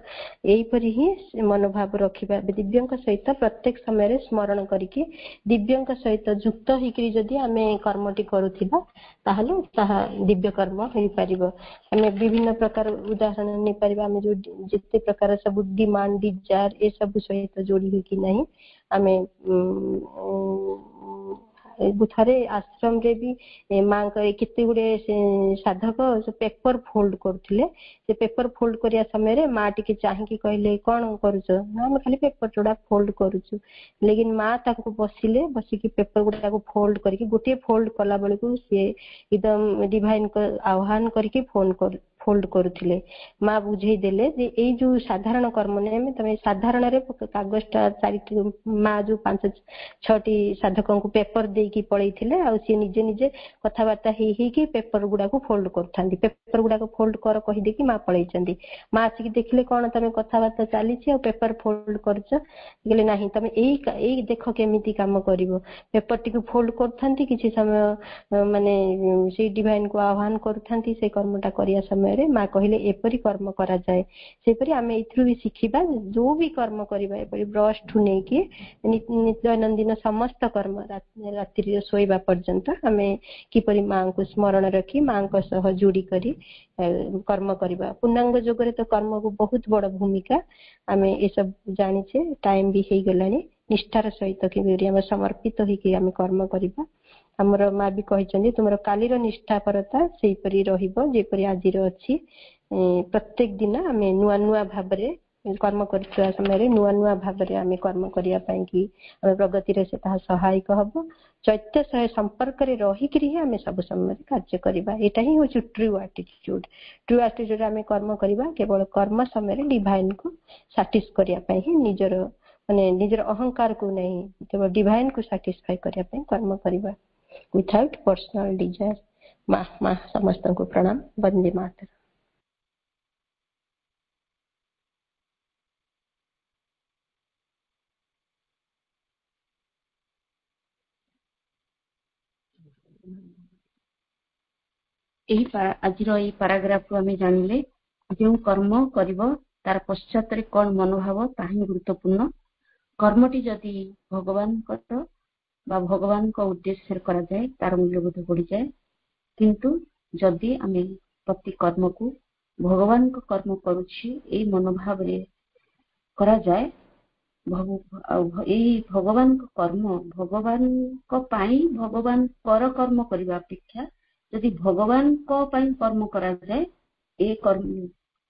ଏଇପରି ହିଁ ମନୋଭାବ ରଖିବା, ଦିବ୍ୟଙ୍କ ସହିତ ପ୍ରତ୍ୟେକ ସମୟରେ ସ୍ମରଣ କରିକି ଦିବ୍ୟଙ୍କ ସହିତ ଯୁକ୍ତ ହେଇକିରି ଯଦି ଆମେ କର୍ମଟି କରୁଥିବା ତାହେଲେ ତାହା ଦିବ୍ୟ କର୍ମ ହେଇପାରିବ। ଆମେ ବିଭିନ୍ନ ପ୍ରକାର ଉଦାହରଣ ନେଇପାରିବା, ଆମେ ଯୋଉ ଯେତେ ପ୍ରକାର ସବୁ ଡିମାଣ୍ଡ ଡିଜାୟାର ଏସବୁ ସହିତ ଯୋଡି ହେଇକି ନାହିଁ। ଆମେ ଥରେ ଆଶ୍ରମରେ ବି ମାଙ୍କ କେତେ ଗୁଡେ ସାଧକ ପେପର ଫୋଲ୍ଡ କରୁଥିଲେ, ସେ ପେପର ଫୋଲ୍ଡ କରିବା ସମୟରେ ମା ଟିକେ ଚାହିଁକି କହିଲେ କଣ କରୁଛ, ନା ଆମେ ଖାଲି ପେପର ଯୋଡା ଫୋଲ୍ଡ କରୁଛୁ। ଲେକିନ ମା ତାଙ୍କୁ ବସିକି ପେପର ଗୁଡାକୁ ଫୋଲ୍ଡ କରିକି ଗୋଟିଏ ଫୋଲ୍ଡ କଲା ବେଳକୁ ସିଏ ଏକଦମ ଡିଭାଇନଙ୍କ ଆହ୍ୱାନ କରିକି ଫୋଲ୍ଡ କରୁଥିଲେ। ମା ବୁଝେଇ ଦେଲେ ଯେ ଏଇ ଯୋଉ ସାଧାରଣ କର୍ମ ନାହିଁ, ତମେ ସାଧାରଣରେ କାଗଜଟା ମା ଯୋଉ 5-6ଟି ସାଧକଙ୍କୁ ପେପର ଦେଇକି ପଳେଇଥିଲେ, ଆଉ ସିଏ ନିଜେ ନିଜେ କଥାବାର୍ତ୍ତା ହେଇକି ପେପର ଗୁଡାକୁ ଫୋଲ୍ଡ କରୁଥାନ୍ତି। ପେପର ଗୁଡାକୁ ଫୋଲ୍ଡ କର କହିଦେଇକି ମା ପଳେଇଛନ୍ତି। ମା ଆସିକି ଦେଖିଲେ କଣ ତମେ କଥାବାର୍ତ୍ତା ଚାଲିଛି ଆଉ ପେପର ଫୋଲ୍ଡ କରୁଛ, କହିଲେ ନାହିଁ ତମେ ଏଇ ଦେଖ କେମିତି କାମ କରିବ। ପେପରଟିକୁ ଫୋଲ୍ଡ କରୁଥାନ୍ତି, କିଛି ସମୟ ମାନେ ସେଇ ଡିଭାଇନକୁ ଆହ୍ୱାନ କରୁଥାନ୍ତି। ସେ କର୍ମଟା କରିବା ସମୟରେ ମା କହିଲେ ଏପରି କର୍ମ କରାଯାଏ। ସେପରି ଆମେ ଏଥିରୁ ବି ଶିଖିବା, ଯୋଉ ବି କର୍ମ କରିବା ଏପରି ବ୍ରଶ ଠୁ ନେଇକି ଦୈନନ୍ଦିନ ସମସ୍ତ କର୍ମ ରାତ୍ରିରେ ଶୋଇବା ପର୍ଯ୍ୟନ୍ତ ଆମେ କିପରି ମାଙ୍କୁ ସ୍ମରଣ ରଖି ମାଙ୍କ ସହ ଯୋଡି କରି କର୍ମ କରିବା। ପୂର୍ଣ୍ଣାଙ୍ଗ ଯୋଗରେ ତ କର୍ମକୁ ବହୁତ ବଡ ଭୂମିକା, ଆମେ ଏସବୁ ଜାଣିଛେ। ଟାଇମ ବି ହେଇଗଲାଣି, ନିଷ୍ଠାର ସହିତ କିପରି ଆମେ ସମର୍ପିତ ହେଇକି ଆମେ କର୍ମ କରିବା। ଆମର ମା ବି କହିଛନ୍ତି ତୁମର କାଲିର ନିଷ୍ଠାପରତା ସେଇପରି ରହିବ ଯେପରି ଆଜିର ଅଛି। ପ୍ରତ୍ୟେକ ଦିନ ଆମେ ନୂଆ ନୂଆ ଭାବରେ କର୍ମ କରୁଥିବା ସମୟରେ ନୂଆ ନୂଆ ଭାବରେ ଆମେ କର୍ମ କରିବା ପାଇଁ କି ଆମେ ପ୍ରଗତିରେ ସେ ତାହା ସହାୟକ ହବ। ଚୈତ୍ୟ ସହ ସମ୍ପର୍କରେ ରହିକିରି ହିଁ ଆମେ ସବୁ ସମୟରେ କାର୍ଯ୍ୟ କରିବା। ଏଇଟା ହିଁ ହଉଛି ଟ୍ରୁ ଆଟିଚ୍ୟୁଡ। ଟ୍ରୁ ଆଟିଚ୍ୟୁଡ ଆମେ କର୍ମ କରିବା କେବଳ କର୍ମ ସମୟରେ ଡିଭାଇନକୁ ସାଟିସ୍ଫାଇ କରିବା ପାଇଁ ହିଁ, ନିଜର ଅହଙ୍କାରକୁ ନାହିଁ, କେବଳ ଡିଭାଇନକୁ ସାଟିସ୍ଫାଇ କରିବା ପାଇଁ କର୍ମ କରିବା, ୱିଥାଉଟ୍ ପର୍ସନାଲ ଡିଜାୟାର। ମା ସମସ୍ତଙ୍କୁ ପ୍ରଣାମ। ବନ୍ଦେ ମାତରମ୍। ଆଜିର ଏଇ ପାରାଗ୍ରାଫରୁ ଆମେ ଜାଣିଲେ ଯେଉଁ କର୍ମ କରିବ ତାର ପଶ୍ଚାତରେ କଣ ମନୋଭାବ ତାହା ହିଁ ଗୁରୁତ୍ୱପୂର୍ଣ୍ଣ। କର୍ମଟି ଯଦି ଭଗବାନଙ୍କର ବା ଭଗବାନଙ୍କ ଉଦ୍ଦେଶ୍ୟରେ କରାଯାଏ ତାର ମୂଲ୍ୟବୋଧ ବଢିଯାଏ। କିନ୍ତୁ ଯଦି ଆମେ ପ୍ରତି କର୍ମକୁ ଭଗବାନଙ୍କ କର୍ମ କରୁଛି ଏଇ ମନୋଭାବରେ କରାଯାଏ, ଏଇ ଭଗବାନଙ୍କ କର୍ମ ଭଗବାନଙ୍କ ପାଇଁ ଭଗବାନ ପର କର୍ମ କରିବା ଅପେକ୍ଷା ଯଦି ଭଗବାନଙ୍କ ପାଇଁ କର୍ମ କରାଯାଏ, ଏ କର୍ମ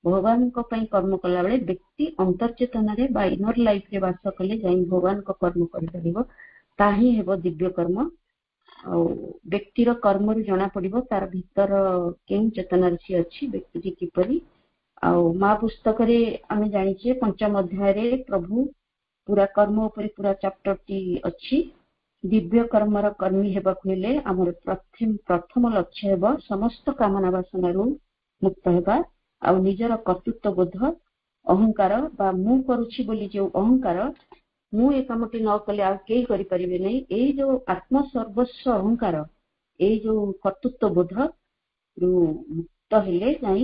ଭଗବାନଙ୍କ ପାଇଁ କର୍ମ କଲା ବେଳେ ବ୍ୟକ୍ତି ଅନ୍ତର୍ଚେତନାରେ ବା ଇନର ଲାଇଫରେ ବାସ କଲେ ଯାଇ ଭଗବାନଙ୍କ କର୍ମ କରିପାରିବ। ତାହା ହିଁ ହେବ ଦିବ୍ୟ କର୍ମ। ଆଉ ବ୍ୟକ୍ତିର କର୍ମରୁ ଜଣା ପଡିବ ତାର ଭିତର କେଉଁ ଚେତନାରେ ସିଏ ଅଛି, ବ୍ୟକ୍ତିଟି କିପରି आउ मा पुस्तक रे आमे जानिछे पंचम अध्याय रे प्रभु पूरा कर्म ऊपर पूरा चैप्टर टी अछि। दिव्य कर्मर कर्मी हेबाकु हेले हमर प्रथम लक्ष्य हेबो समस्त कामना वासना रु मुक्त हेबा आ निजर कर्तृत्व बोध अहंकार बा मु करूछि बोली जो अहंकार मु ए कामटी न कले आ केही करि परिबे नै एई जो आत्म सर्वस्व अहंकार एई जो कर्तृत्व बोध रु मुक्त हेले जाई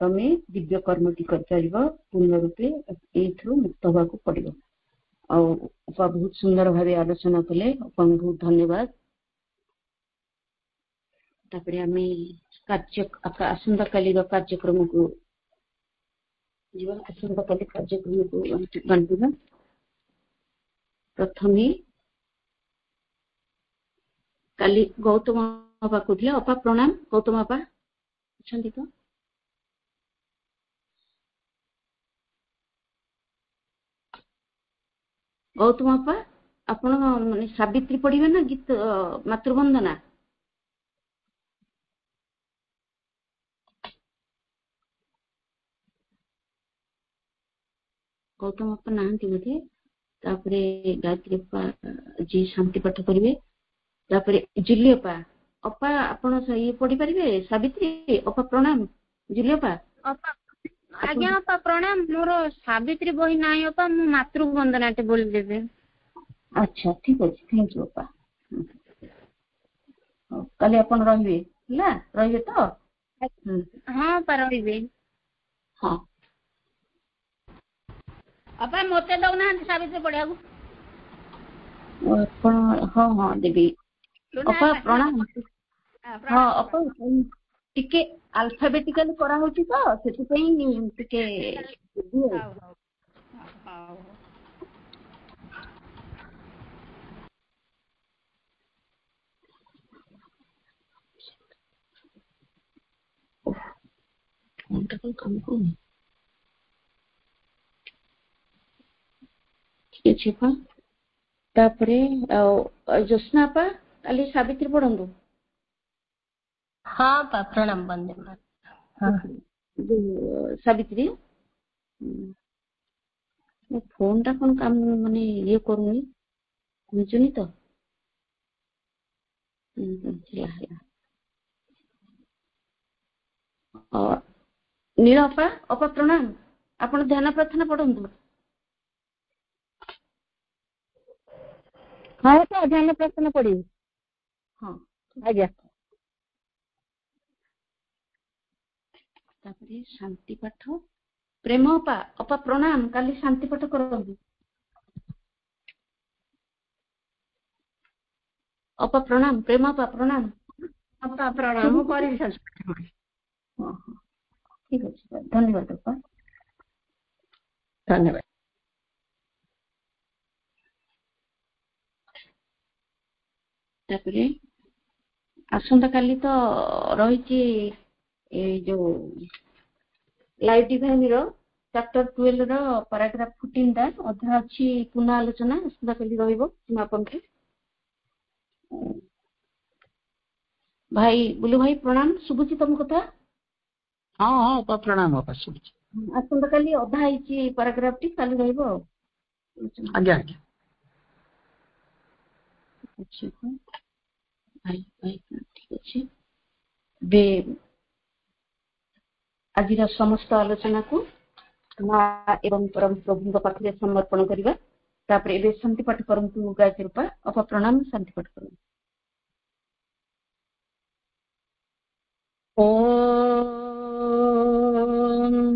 तमे दिव्य कर्मटी कर परिबो पूर्ण रूपे एथु मुक्त होबाकू पड़िबो। आ बहुत सुंदर भावे आलोचना कले बहुत धन्यवाद। तापरे आमे कार्य आसंता काली कार्यक्रम को जीवन आसंता काली कार्यक्रम को बांटिबा। प्रथमे काली गौतम बाबा कहले अपा प्रणाम। गौतम बाबा अछंती तो गौतम बाबा आपण माने सावित्री पढ़िबे ना गीत मातृवंदना गौतम बाबा नांती बोधे। तापरे गायत्री बाबा जी शांति पाठ करिवे। तापरे जुली अपा अपा आपण ये पढ़ी परिबे सावित्री अपा प्रणाम। जुली अपा अपा आज्ञा अपा प्रणाम। मोर सावित्री बही नाही अपा मु मातृवंदनाटे बोल देबे। अच्छा ठीक अछि थैंक यू अपा। काली आपण रहिबे ला रहिबे तो हां पर रहिबे। हां अपा मोते दउ ना सावित्री पढ़िया को आपण हां हां देबी अपा प्रणाम। हां अपा टिके अल्फाबेटिकली करा होची तो सेति पई टिके हां हां काम करूँ ठीक अछि पा। तापरे जोस्ना पा काली सावित्री पढ़ंदु। हाँ पा प्रणाम वंदे हाँ सावित्री फोन टा कोन काम माने ये करूनी बुझुनी तो नील अपा अपा प्रणाम। आपण ध्यान प्रार्थना पढ़ंदु। हां तो ध्यान प्रार्थना पढ़ी। हां आज्ञा तापरे शांति पाठ प्रेम अपा अपा प्रणाम। काली शांति पाठ करंदु। अपा प्रणाम प्रेम अपा प्रणाम। अपा प्रणाम मु करी हां हां ठीक अछि धन्यवाद अपा धन्यवाद। तापरे आसंता काली तो रहिछि ए जो लाइफ डिवाइन रो चैप्टर 12 रो पैराग्राफ 14 दा अध्याय अछि पुनः आलोचना आसंता काली रहिबो समापन के। भाई बुलु भाई प्रणाम सुबुची तुम कथा। हां हां अपा प्रणाम अपा सुबुची। आसंता काली अध्याय आइछि पैराग्राफ टी काली रहिबो। आज्ञा आज्ञा अच्छा भाई भाई ठीक अछि बे आज समस्त आलोचना को माँ एवं परम प्रभु पाखे समर्पण करवा। तापर एबे शांति पाठ करंतु गायत्री रूपा अपा प्रणाम शांति पाठ करंतु। ओम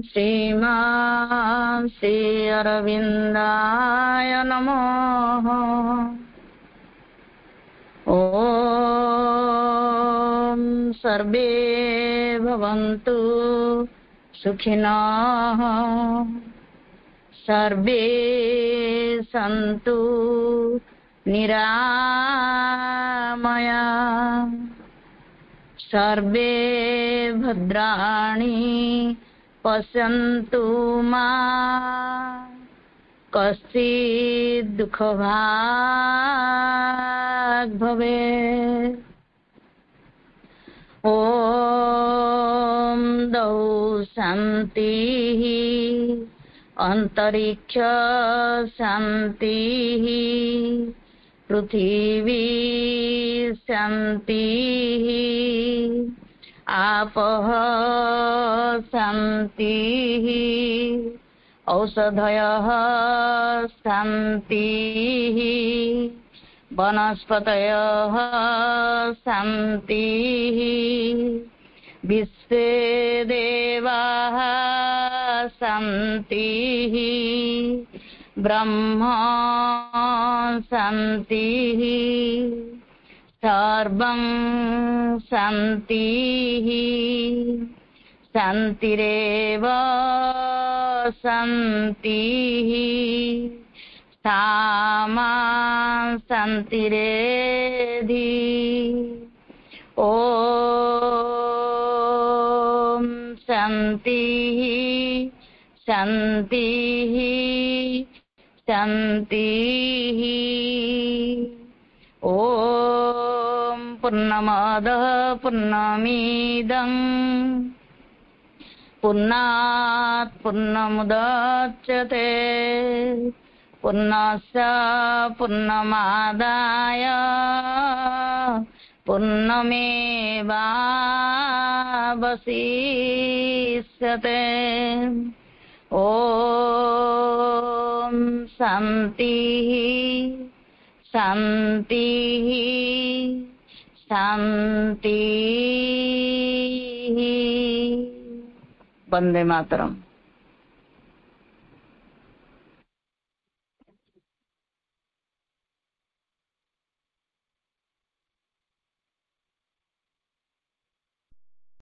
श्रीमान श्री अरविंदाय नमः। ओम सर्वे भवन्तु सुखिनः सर्वे सन्तु निरामया सर्वे भद्राणि पश्यन्तु मा कश्चित् दुःखभाग् भवेत्। ॐ द्वौ शान्तिः अंतरिक्ष शान्तिः पृथिवी शान्तिः आपः शान्तिः औषधयः शान्तिः वनस्पतयः शान्तिः विश्वे देवाः शान्तिः ब्रह्म शान्तिः सर्वं शान्तिः शान्तिरेव शान्तिः सामा शान्तिरेधि ॐ शान्तिः शान्तिः शान्तिः ॐ पूर्णमादः पूर्णमिदं पूर्णात् पूर्णमुदच्यते पूर्णस्य पूर्णमादाय पूर्णमेवावशिष्यते ॐ शान्तिः शान्तिः शान्तिः वन्दे मातरम्।